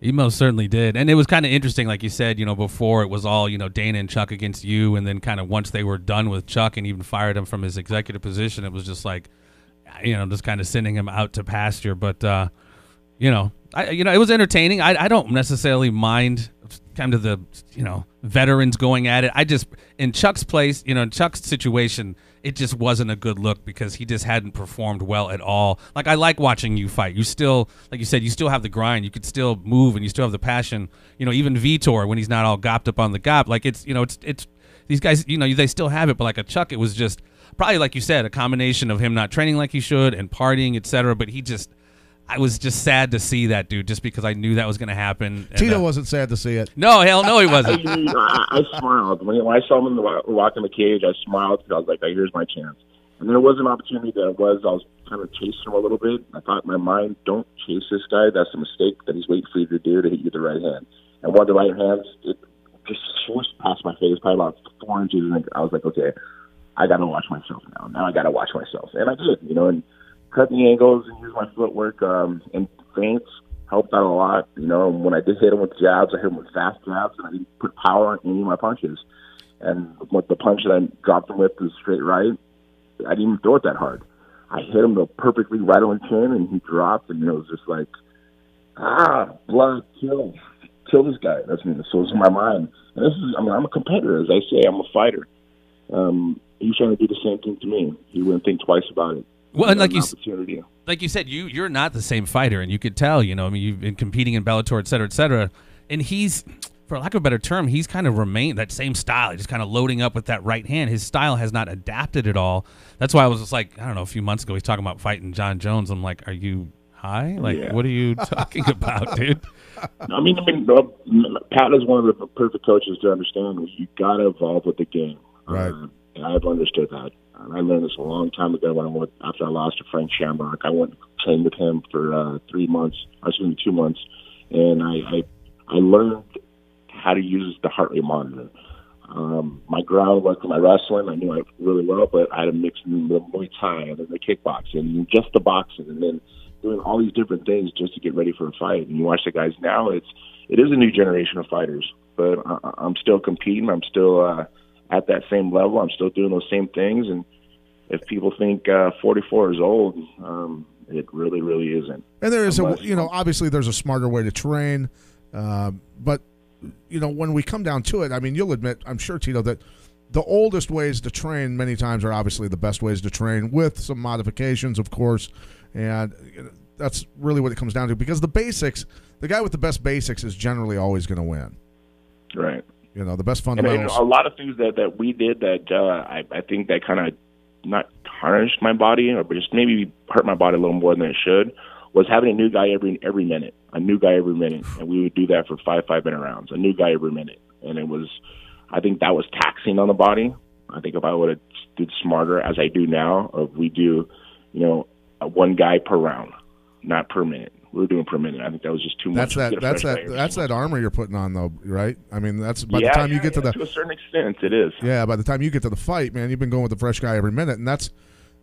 He most certainly did. And it was kind of interesting, like you said, before it was all, Dana and Chuck against you, and then kind of once they were done with Chuck and even fired him from his executive position, it was just like, just kind of sending him out to pasture. But, it was entertaining. I don't necessarily mind kind of the, veterans going at it. I just, in Chuck's place, in Chuck's situation, it just wasn't a good look because he just hadn't performed well at all. Like, I like watching you fight. You still, like you said, you still have the grind. You could still move and you still have the passion. Even Vitor, when he's not all gopped up on the gop, like it's these guys, they still have it. But like a Chuck, it was just probably, like you said, a combination of him not training like he should and partying, etc. But I was just sad to see that, dude, just because I knew that was going to happen. Tito wasn't sad to see it. No, hell no, he wasn't. I smiled. When I saw him walk in the cage, I smiled because I was like, hey, here's my chance. And there was an opportunity I was kind of chasing him a little bit. I thought in my mind, don't chase this guy. That's a mistake that he's waiting for you to do to hit you with the right hand. And one of the right hands, it just swooshed past my face, probably about 4 inches. And I was like, okay, I got to watch myself now. Now I got to watch myself. And I did, and cut the angles and use my footwork and feints helped out a lot. When I did hit him with jabs, I hit him with fast jabs, and I didn't put power in any of my punches. And with the punch that I dropped him with, the straight right, I didn't even throw it that hard. I hit him perfectly right on the chin, and he dropped, and it was just like, blood, kill this guy. That's me. So it's in my mind. And this is, I'm a competitor, as I say. I'm a fighter. He's trying to do the same thing to me. He wouldn't think twice about it. Well, and like you said, you're not the same fighter, and you could tell. You've been competing in Bellator, et cetera, and he's, for lack of a better term, he's kind of remained that same style, just kind of loading up with that right hand. His style has not adapted at all. That's why I was just like, I don't know, a few months ago, he's talking about fighting John Jones. I'm like, are you high? Like, What are you talking about, dude? I mean, Pat is one of the perfect coaches to understand. You got to evolve with the game. Right. And I've understood that. I learned this a long time ago after I lost to Frank Shamrock. I went and trained with him for 2 months, and I learned how to use the heart rate monitor. My groundwork for my wrestling, I knew I really well, but I had to mix in the Muay Thai and then the kickboxing and just the boxing, and then doing all these different things just to get ready for a fight. And you watch the guys now; it is a new generation of fighters, but I'm still competing. I'm still at that same level. I'm still doing those same things. And if people think 44 is old, it really, really isn't. And there is obviously there's a smarter way to train, but when we come down to it, I mean, you'll admit, I'm sure, Tito, that the oldest ways to train many times are obviously the best ways to train, with some modifications, of course, and that's really what it comes down to, because the basics, the guy with the best basics is generally always going to win. Right. The best fundamentals. And a lot of things that we did that I think that kind of not tarnished my body, or just maybe hurt my body a little more than it should, was having a new guy every minute. A new guy every minute. And we would do that for 5-minute rounds. A new guy every minute. And I think that was taxing on the body. I think if I would have did smarter, as I do now, we do, one guy per round, not per minute. We were doing per minute. I think that was just too much. That's that armor you're putting on, though, right? I mean, that's by the time you get to to a certain extent, it is. Yeah, by the time you get to the fight, man, you've been going with the fresh guy every minute, and that's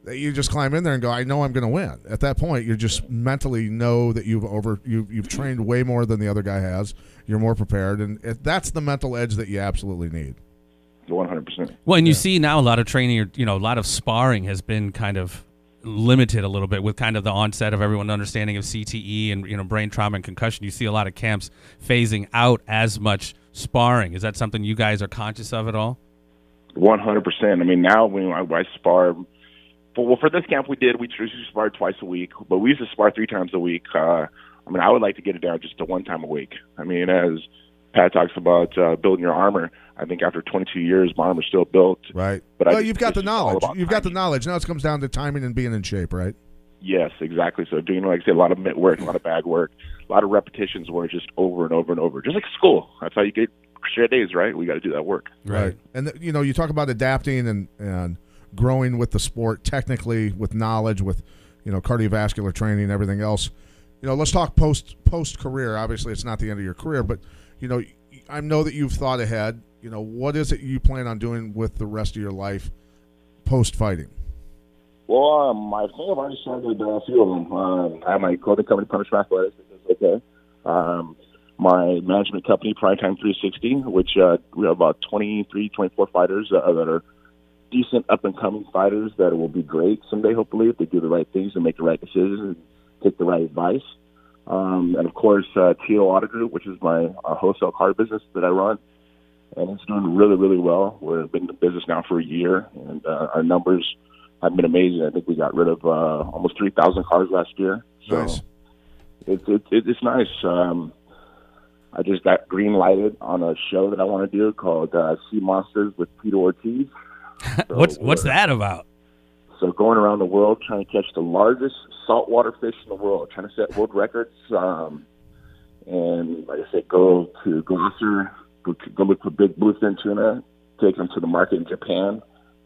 you just climb in there and go, I know I'm going to win. At that point, you just mentally know that you've trained way more than the other guy has. You're more prepared, and that's the mental edge that you absolutely need. 100%. Well, and you see now a lot of training, a lot of sparring has been kind of limited a little bit with kind of the onset of everyone understanding of CTE and brain trauma and concussion. You see a lot of camps phasing out as much sparring. Is that something you guys are conscious of at all? 100%. I mean, now when I spar, for this camp we sparred twice a week, but we used to spar 3 times a week. I would like to get it down just to 1 time a week. I mean, as Pat talks about building your armor, I think after 22 years, my armor's still built. Right. But you've got the knowledge. You've got the knowledge. Now it comes down to timing and being in shape, right? Yes, exactly. So doing, like I said, a lot of mitt work, a lot of bag work, a lot of repetitions where it's just over and over and over. Just like school. That's how you get straight A's, right? We got to do that work. Right. And, you talk about adapting and growing with the sport, technically, with knowledge, with, cardiovascular training and everything else. Let's talk post-career. Obviously, it's not the end of your career, but, I know that you've thought ahead. What is it you plan on doing with the rest of your life post-fighting? Well, I think I've already started a few of them. I have my clothing company, Punish Athletics, which is okay. My management company, Primetime 360, which we have about 23, 24 fighters that are decent up-and-coming fighters that will be great someday, hopefully, if they do the right things and make the right decisions and take the right advice. And, of course, Tito Ortiz Group, which is my wholesale card business that I run. And it's doing really, really well. We've been in the business now for a year, and our numbers have been amazing. I think we got rid of almost 3,000 cars last year. So nice. It's nice. I just got green-lighted on a show that I want to do called Sea Monsters with Tito Ortiz. So what's that about? So going around the world trying to catch the largest saltwater fish in the world, trying to set world records. And like I said, go to Gloucester, go look for big bluefin tuna, take them to the market in Japan,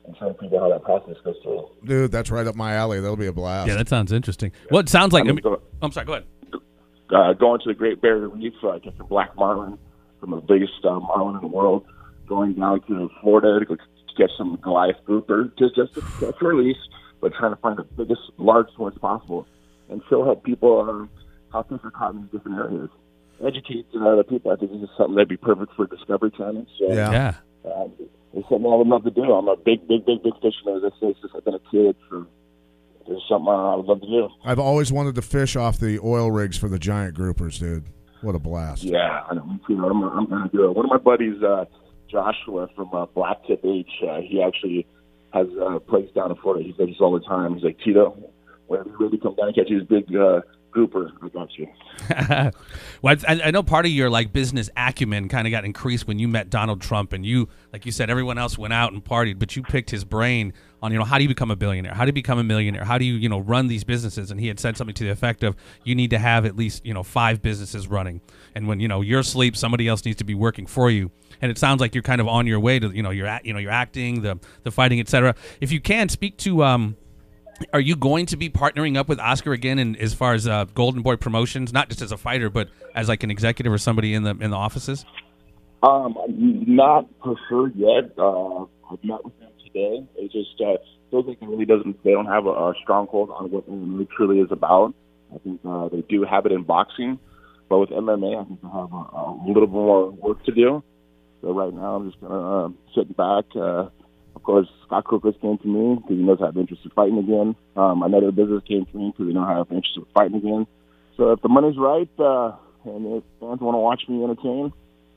and show people how that process goes through. Dude, that's right up my alley. That'll be a blast. Yeah, that sounds interesting. Well, it sounds like... I'm sorry, go ahead. Going to the Great Barrier Reef, catching black marlin, from the biggest marlin in the world, going down to Florida to go catch some Goliath grouper, just to catch release, but trying to find the biggest, largest ones possible, and show people how fish are caught in these different areas. Educate the people. I think this is something that'd be perfect for Discovery Channel. So, yeah. It's something I would love to do. I'm a big fisherman. Since I've been a kid. So it's something I would love to do. I've always wanted to fish off the oil rigs for the giant groupers, dude. What a blast. Yeah, I know. I'm going to do it. One of my buddies, Joshua from Black Tip H, he actually has a place down in Florida. He fishes all the time. He's like, Tito, whenever you really come down and catch these big grouper, I got you. Well, I know part of your business acumen kind of got increased when you met Donald Trump, and you, like you said, everyone else went out and partied, but you picked his brain on how do you become a billionaire, how do you become a millionaire, how do you run these businesses, and he had said something to the effect of you need to have at least 5 businesses running, and when you're asleep, somebody else needs to be working for you. And it sounds like you're kind of on your way to you're acting, the fighting, etc. If you can speak to are you going to be partnering up with Oscar again, in as far as Golden Boy Promotions, not just as a fighter, but as like an executive or somebody in the offices? Not for sure yet. I've met with them today. It just feels like they don't have a stronghold on what MMA truly is about. I think they do have it in boxing, but with MMA, I think they have a little more work to do. So right now, I'm just gonna sit back. Of course, Scott Cookers came to me because he knows I have interest in fighting again. Another business came to me because they know I have interest in fighting again. So if the money's right and if fans want to watch me entertain,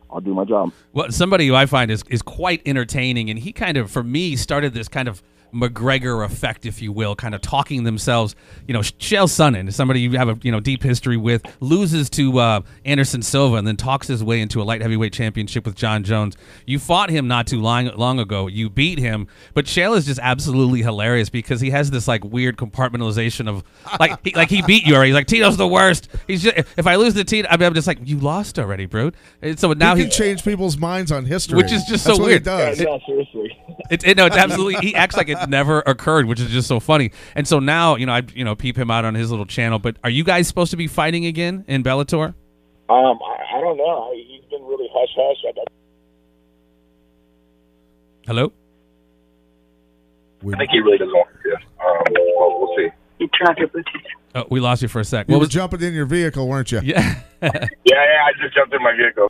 I'll do my job. Well, somebody who I find is quite entertaining, and he kind of, for me, started this kind of McGregor effect, if you will, kind of talking themselves. Chael Sonnen is somebody you have a deep history with, loses to Anderson Silva, and then talks his way into a light heavyweight championship with John Jones. You fought him not too long ago. You beat him, but Chael is just absolutely hilarious because he has this like weird compartmentalization of he beat you already. He's like, Tito's the worst. He's just, if I lose to Tito, I'm just like, you lost already, bro. And so now he can change people's minds on history, which is just That's so what weird. He does. Yeah, seriously. It's absolutely. He acts like it never occurred, which is just so funny. And so now, I peep him out on his little channel. But are you guys supposed to be fighting again in Bellator? I don't know. He's been really hush hush. Hello. I think he really doesn't want to. We'll see. Oh, we lost you for a sec. You were jumping in your vehicle, weren't you? Yeah. Yeah. I just jumped in my vehicle.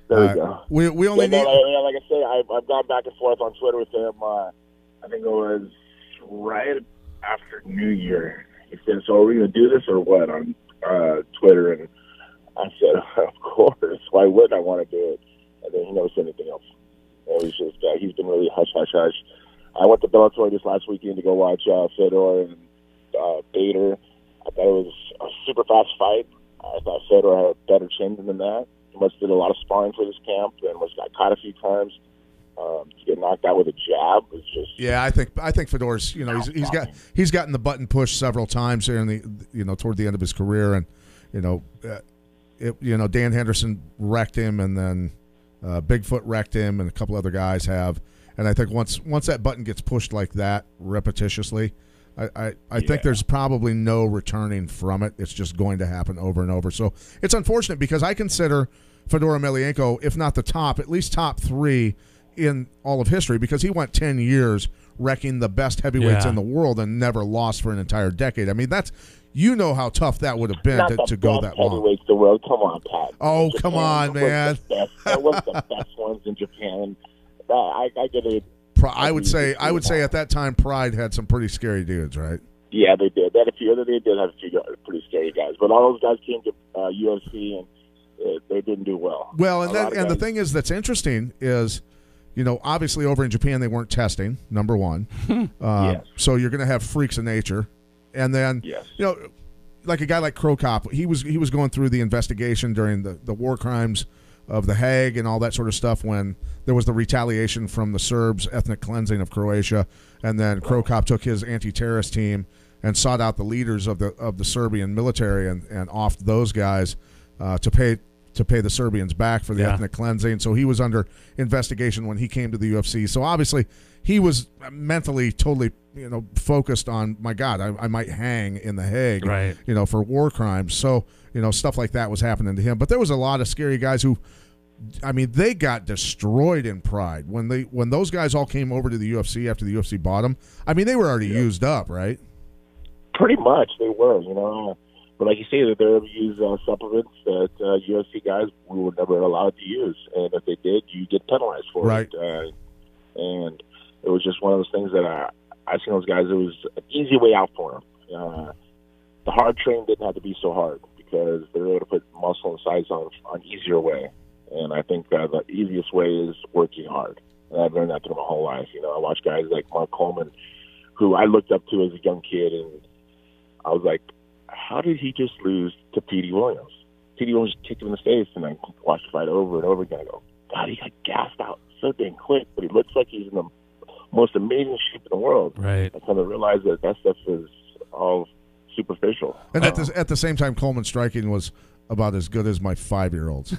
There we go. We only need. Like I say, I've gone back and forth on Twitter with him. I think it was right after New Year. He said, "So are we going to do this or what?" on Twitter, and I said, "Of course. Why wouldn't I want to do it?" And then he never said anything else. It was just he's been really hush hush hush. I went to Bellator this last weekend to go watch Fedor and Bader. I thought it was a super fast fight. I thought Fedor had a better chin than that. He must have did a lot of sparring for this camp and must got caught a few times. To get knocked out with a jab is just. Yeah, I think Fedor's. He's gotten the button pushed several times here in the toward the end of his career, and Dan Henderson wrecked him, and then Bigfoot wrecked him, and a couple other guys have. And I think once that button gets pushed like that repetitiously, I think there's probably no returning from it. It's just going to happen over and over. So it's unfortunate because I consider Fedor Emelianenko, if not the top, at least top 3 in all of history, because he went 10 years wrecking the best heavyweights in the world and never lost for an entire decade. I mean, that's how tough that would have been to go that long. Heavyweights the world. Come on, Pat. Oh, come on, man. That was the best ones in Japan. I get it. I would say at that time, Pride had some pretty scary dudes, right? Yeah, they did. They did have a few pretty scary guys, but all those guys came to UFC and they didn't do well. Well, and the thing is that's interesting is, obviously over in Japan they weren't testing, number one. Yes. So you're going to have freaks of nature, and then like a guy like Crow Cop, he was going through the investigation during the war crimes of the Hague and all that sort of stuff when there was the retaliation from the Serbs' ethnic cleansing of Croatia, and then Crow Cop took his anti-terrorist team and sought out the leaders of the Serbian military and offed those guys to pay the Serbians back for the ethnic cleansing. So he was under investigation when he came to the UFC. So obviously he was mentally totally focused on, my God, I might hang in the Hague, right? For war crimes. So stuff like that was happening to him. But there was a lot of scary guys who, they got destroyed in Pride when those guys all came over to the UFC after the UFC bought them. They were already used up, right? Pretty much they were, But like you say, that they're use supplements that UFC guys we were never allowed to use, and if they did, you get penalized for it. And it was just one of those things that I seen those guys. It was an easy way out for them. The hard train didn't have to be so hard because they were able to put muscle and size on an easier way. And I think the easiest way is working hard. And I've learned that through my whole life. I watched guys like Mark Coleman, who I looked up to as a young kid, and I was like, how did he just lose to Petey Williams? Petey Williams kicked him in the face, and I watched the fight over and over again. I go, God, he got gassed out so dang quick, but he looks like he's in the most amazing shape in the world. Right. I kind of realized that stuff is all superficial. And at the same time, Coleman's striking was about as good as my 5-year-old's.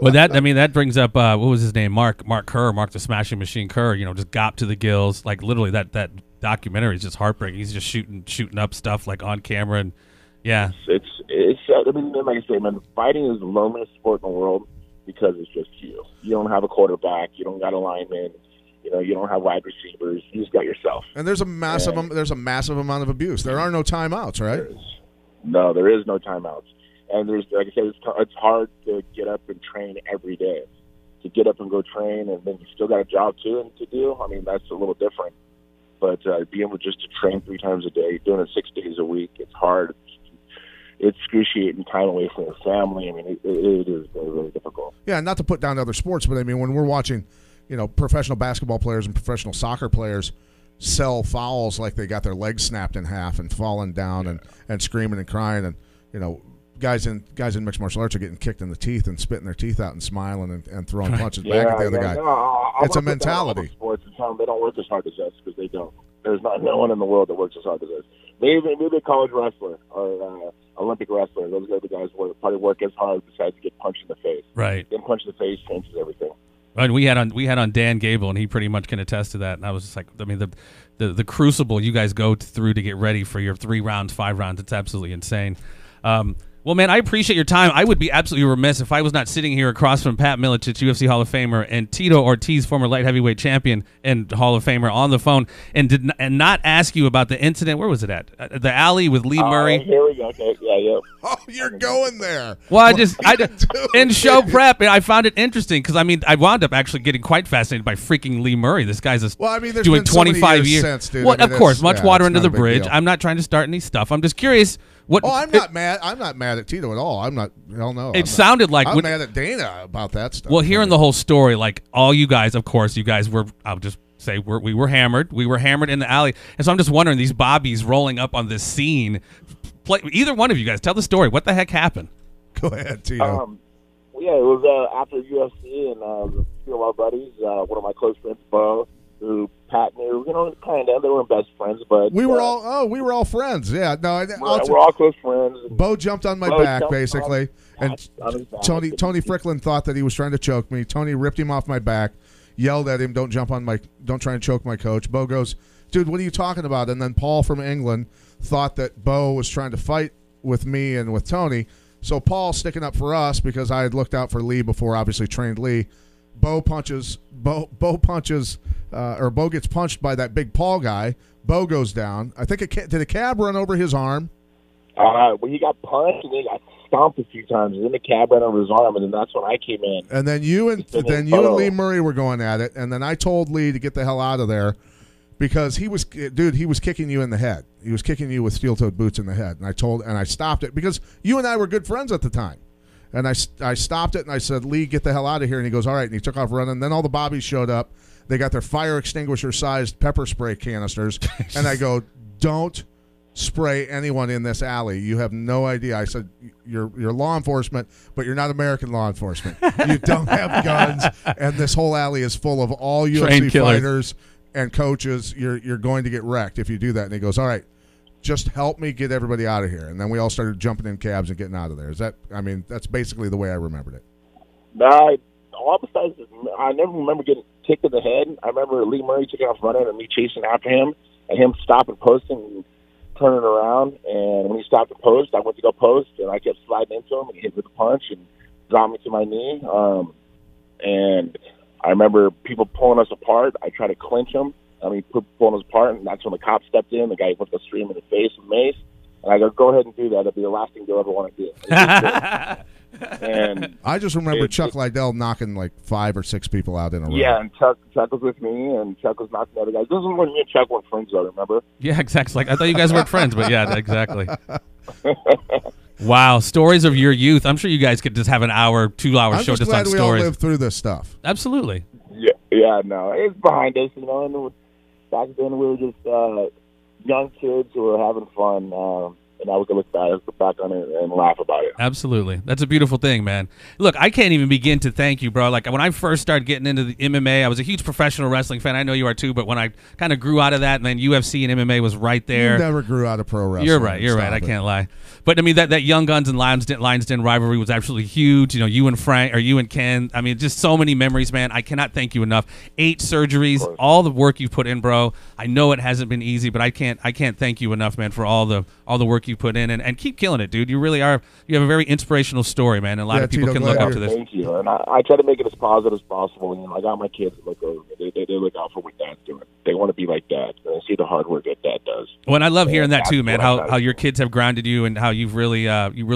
Well, that brings up what was his name? Mark Kerr, Mark the Smashing Machine Kerr. Just got to the gills. Like literally, that documentary is just heartbreaking. He's just shooting up stuff like on camera, and it's. Like I say, man, fighting is the loneliest sport in the world because it's just you. You don't have a quarterback. You don't got a lineman. You don't have wide receivers. You just got yourself. And there's a massive amount of abuse. There are no timeouts, right? There is no timeouts. And there's, like I said, it's hard to get up and train every day. To get up and go train, and then you still got a job to do. That's a little different. But being able just to train 3 times a day, doing it 6 days a week, it's hard. it's excruciating time away from your family. I mean, it is very, very difficult. Yeah, not to put down other sports, but I mean, when we're watching, professional basketball players and professional soccer players sell fouls like they got their legs snapped in half and falling down and screaming and crying, and guys in mixed martial arts are getting kicked in the teeth and spitting their teeth out and smiling and throwing punches back at the other guy. No, it's a mentality. Sports and tell them they don't work as hard as us because they don't. There's no one in the world that works as hard as us. Maybe a college wrestler or Olympic wrestler. Those are the guys who probably work as hard besides to get punched in the face. Right. Getting punched in the face changes everything. And we had on Dan Gable, and he pretty much can attest to that. And I was just like, I mean, the crucible you guys go through to get ready for your 3 rounds, 5 rounds, it's absolutely insane. Well, man, I appreciate your time. I would be absolutely remiss if I was not sitting here across from Pat Miletich, UFC Hall of Famer, and Tito Ortiz, former light heavyweight champion and Hall of Famer, on the phone, and not ask you about the incident. Where was it at? The alley with Lee Murray. Here we go. Okay. Yeah. Oh, you're going there. Well, in show prep, I found it interesting because I wound up actually getting quite fascinated by freaking Lee Murray. This guy's doing 25 years. Since, dude. Well, of course, much water under the bridge. Deal. I'm not trying to start any stuff. I'm just curious. I'm not mad. I'm not mad at Tito at all. I'm not. Hell no. Sounded like I'm mad at Dana about that stuff. Well, hearing the whole story, like all you guys, of course, you guys were. I'll just say we were hammered. We were hammered in the alley, and so I'm just wondering these bobbies rolling up on this scene. Either one of you guys, tell the story. What the heck happened? Go ahead, Tito. It was after UFC, and a few of our buddies, one of my close friends, Bo, who Pat knew, kind of. They weren't best friends, but we were all friends. Yeah, no, we're all close friends. Bo jumped on my back basically, and Tony Fricklin thought that he was trying to choke me. Tony ripped him off my back, yelled at him, "Don't try and choke my coach." Bo goes, "Dude, what are you talking about?" And then Paul from England thought that Bo was trying to fight with me and with Tony. So Paul sticking up for us because I had looked out for Lee before, obviously trained Lee. Bo gets punched by that big Paul guy. Bo goes down. I think did a cab run over his arm? Well, he got punched and he got stomped a few times. And then the cab ran over his arm, and then that's when I came in. And then you and Lee Murray were going at it. And then I told Lee to get the hell out of there because he was kicking you in the head. He was kicking you with steel-toed boots in the head. And I stopped it because you and I were good friends at the time. And I stopped it, and I said, "Lee, get the hell out of here." And he goes, "All right." And he took off running. Then all the bobbies showed up. They got their fire extinguisher-sized pepper spray canisters. And I go, "Don't spray anyone in this alley. You have no idea." I said, you're law enforcement, but you're not American law enforcement. You don't have guns, and this whole alley is full of all UFC fighters and coaches. You're going to get wrecked if you do that." And he goes, "All right. Just help me get everybody out of here." And then we all started jumping in cabs and getting out of there. That's basically the way I remembered it. All besides, I never remember getting kicked in the head. I remember Lee Murray taking off running and me chasing after him and him stopping posting and turning around. And when he stopped to post, I went to go post, and I kept sliding into him, and he hit me with a punch and dropped me to my knee. And I remember people pulling us apart. I tried to clinch him. Pulling us apart, and that's when the cop stepped in. The guy went to stream in the face with mace, and I go, "Go ahead and do that. It'll be the last thing you'll ever want to do." And I just remember Chuck Liddell knocking like 5 or 6 people out in a row. Yeah, and Chuck was with me, and Chuck was knocking the other guys. This is when me and Chuck weren't friends, though. Remember? Yeah, exactly. I thought you guys weren't friends, but yeah, exactly. Wow, stories of your youth. I'm sure you guys could just have an hour, 2-hour show just on stories. I'm just glad we all lived through this stuff. Absolutely. Yeah, no, it's behind us, and back then we were just young kids who were having fun, and I was going to look back on it and laugh about it. Absolutely. That's a beautiful thing, man. Look, I can't even begin to thank you, bro. Like, when I first started getting into the MMA, I was a huge professional wrestling fan. I know you are too, but when I kind of grew out of that, and then UFC and MMA was right there. You never grew out of pro wrestling. You're right. I can't lie. But, that Young Guns and Lions Den rivalry was absolutely huge. You and Frank, or you and Ken. Just so many memories, man. I cannot thank you enough. 8 surgeries, all the work you've put in, bro. I know it hasn't been easy, but I can't thank you enough, man, for all the work you put in, and keep killing it, dude. You really are. You have a very inspirational story, man, and a lot of people Tito, can look up to this. Thank you, and I try to make it as positive as possible. I got my kids to look over. They look out for what Dad's doing. They want to be like Dad, and they see the hard work that Dad does. Well, and I love hearing that too, man. How your kids have grounded you, and how you've really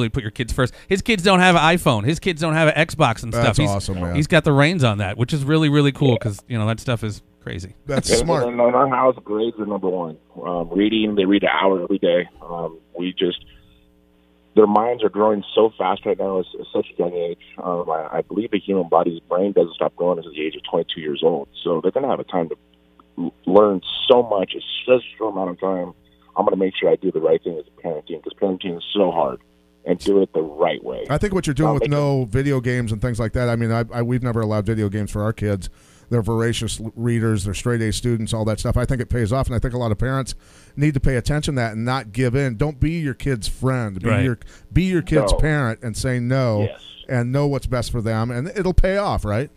put your kids first. His kids don't have an iPhone. His kids don't have an Xbox and stuff. That's awesome, man. He's got the reins on that, which is really, really cool because that stuff is crazy. That's smart. In our house, grades are number one. Reading, they read an hour every day. their minds are growing so fast right now at such a young age. I believe the human body's brain doesn't stop growing until the age of 22 years old. So they're going to have a time to learn so much in such a short amount of time. I'm going to make sure I do the right thing as parenting, because parenting is so hard, and do it the right way. I think what you're doing with no video games and things like that, I mean, we've never allowed video games for our kids. They're voracious readers. They're straight-A students, all that stuff. I think it pays off, and I think a lot of parents need to pay attention to that and not give in. Don't be your kid's friend. Be your kid's parent and say no, and know what's best for them, and it'll pay off, right?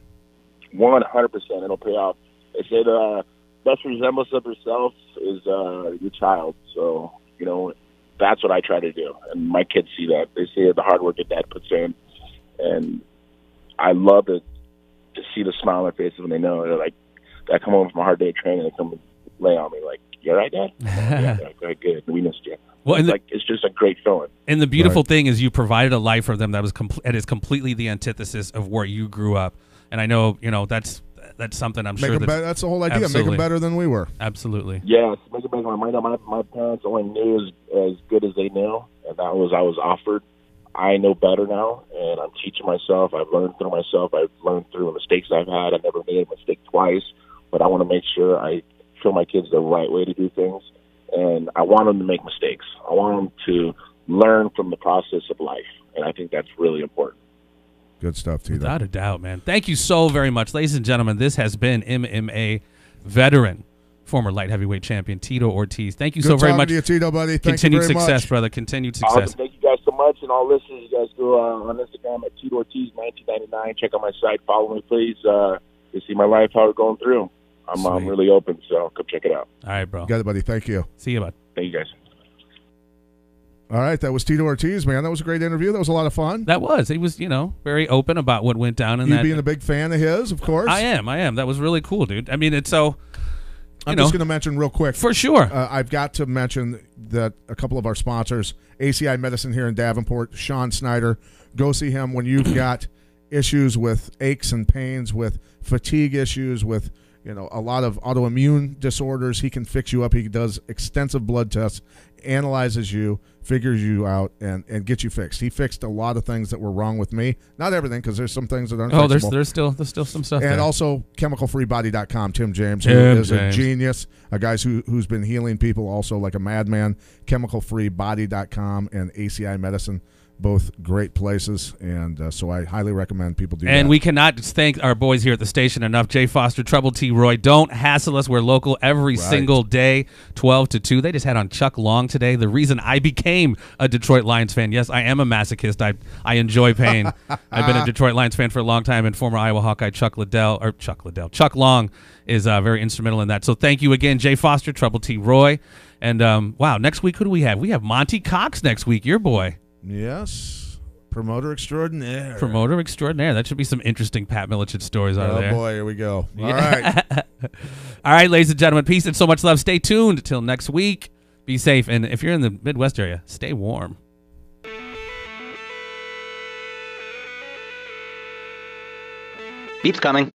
100%. It'll pay off. They say the best resemblance of yourself is your child. So, you know, that's what I try to do. And my kids see that. They see the hard work that Dad puts in. And I love it to see the smile on their faces when they know. They're like, I come home from a hard day of training and they come and lay on me like, you all right, Dad? Yeah, like, good. We missed you. Well, it's just a great feeling. And the beautiful thing is you provided a life for them that was that is completely the antithesis of where you grew up. And I know, you know, that's something I'm sure that's the whole idea. Absolutely. Make them better than we were. Absolutely. Yes, make them better. My parents only knew as good as they knew, and that was I was offered. I know better now, and I'm teaching myself. I've learned through myself. I've learned through mistakes I've had. I've never made a mistake twice, but I want to make sure I show my kids the right way to do things, and I want them to make mistakes. I want them to learn from the process of life, and I think that's really important. Good stuff, Tito. Without a doubt, man. Thank you so very much. Ladies and gentlemen, this has been MMA veteran, former light heavyweight champion, Tito Ortiz. Thank you so very much. Good talking to you, Tito, buddy. Continued success, brother. Continued success. Awesome. Thank you guys so much. And all listeners, you guys go on Instagram at Tito Ortiz 1999. Check out my site. Follow me, please. To see my life, how we're going through. I'm really open, so come check it out. All right, bro. Got it, buddy. Thank you. See you, bud. Thank you, guys. All right, that was Tito Ortiz, man. That was a great interview. That was a lot of fun. That was. He was, you know, very open about what went down in you that. being a big fan of his, of course. I am. That was really cool, dude. I mean, it's so. I'm just going to mention real quick. For sure. I've got to mention that a couple of our sponsors, ACI Medicine here in Davenport, Sean Snyder, go see him when you've got issues with aches and pains, with fatigue issues, with a lot of autoimmune disorders. He can fix you up. He does extensive blood tests, analyzes you, figures you out, and gets you fixed. He fixed a lot of things that were wrong with me. Not everything, because there's some things that aren't fixable. There's still some stuff and there. Also chemicalfreebody.com, Tim James, who is a genius, a guy who's been healing people also like a madman. Chemicalfreebody.com and ACI Medicine, both great places, and so I highly recommend people do that. And we cannot thank our boys here at the station enough. Jay Foster, Trouble T. Roy, don't hassle us. We're local every single day, 12 to 2. They just had on Chuck Long today. The reason I became a Detroit Lions fan. Yes, I am a masochist. I enjoy pain. I've been a Detroit Lions fan for a long time, and former Iowa Hawkeye Chuck Long is very instrumental in that. So thank you again, Jay Foster, Trouble T. Roy. And, wow, next week, who do we have? We have Monty Cox next week, your boy. Yes. Promoter extraordinaire. Promoter extraordinaire. That should be some interesting Pat Miletich stories out of there. Oh, boy, here we go. All right. All right, ladies and gentlemen, peace and so much love. Stay tuned till next week. Be safe. And if you're in the Midwest area, stay warm. Beep's coming.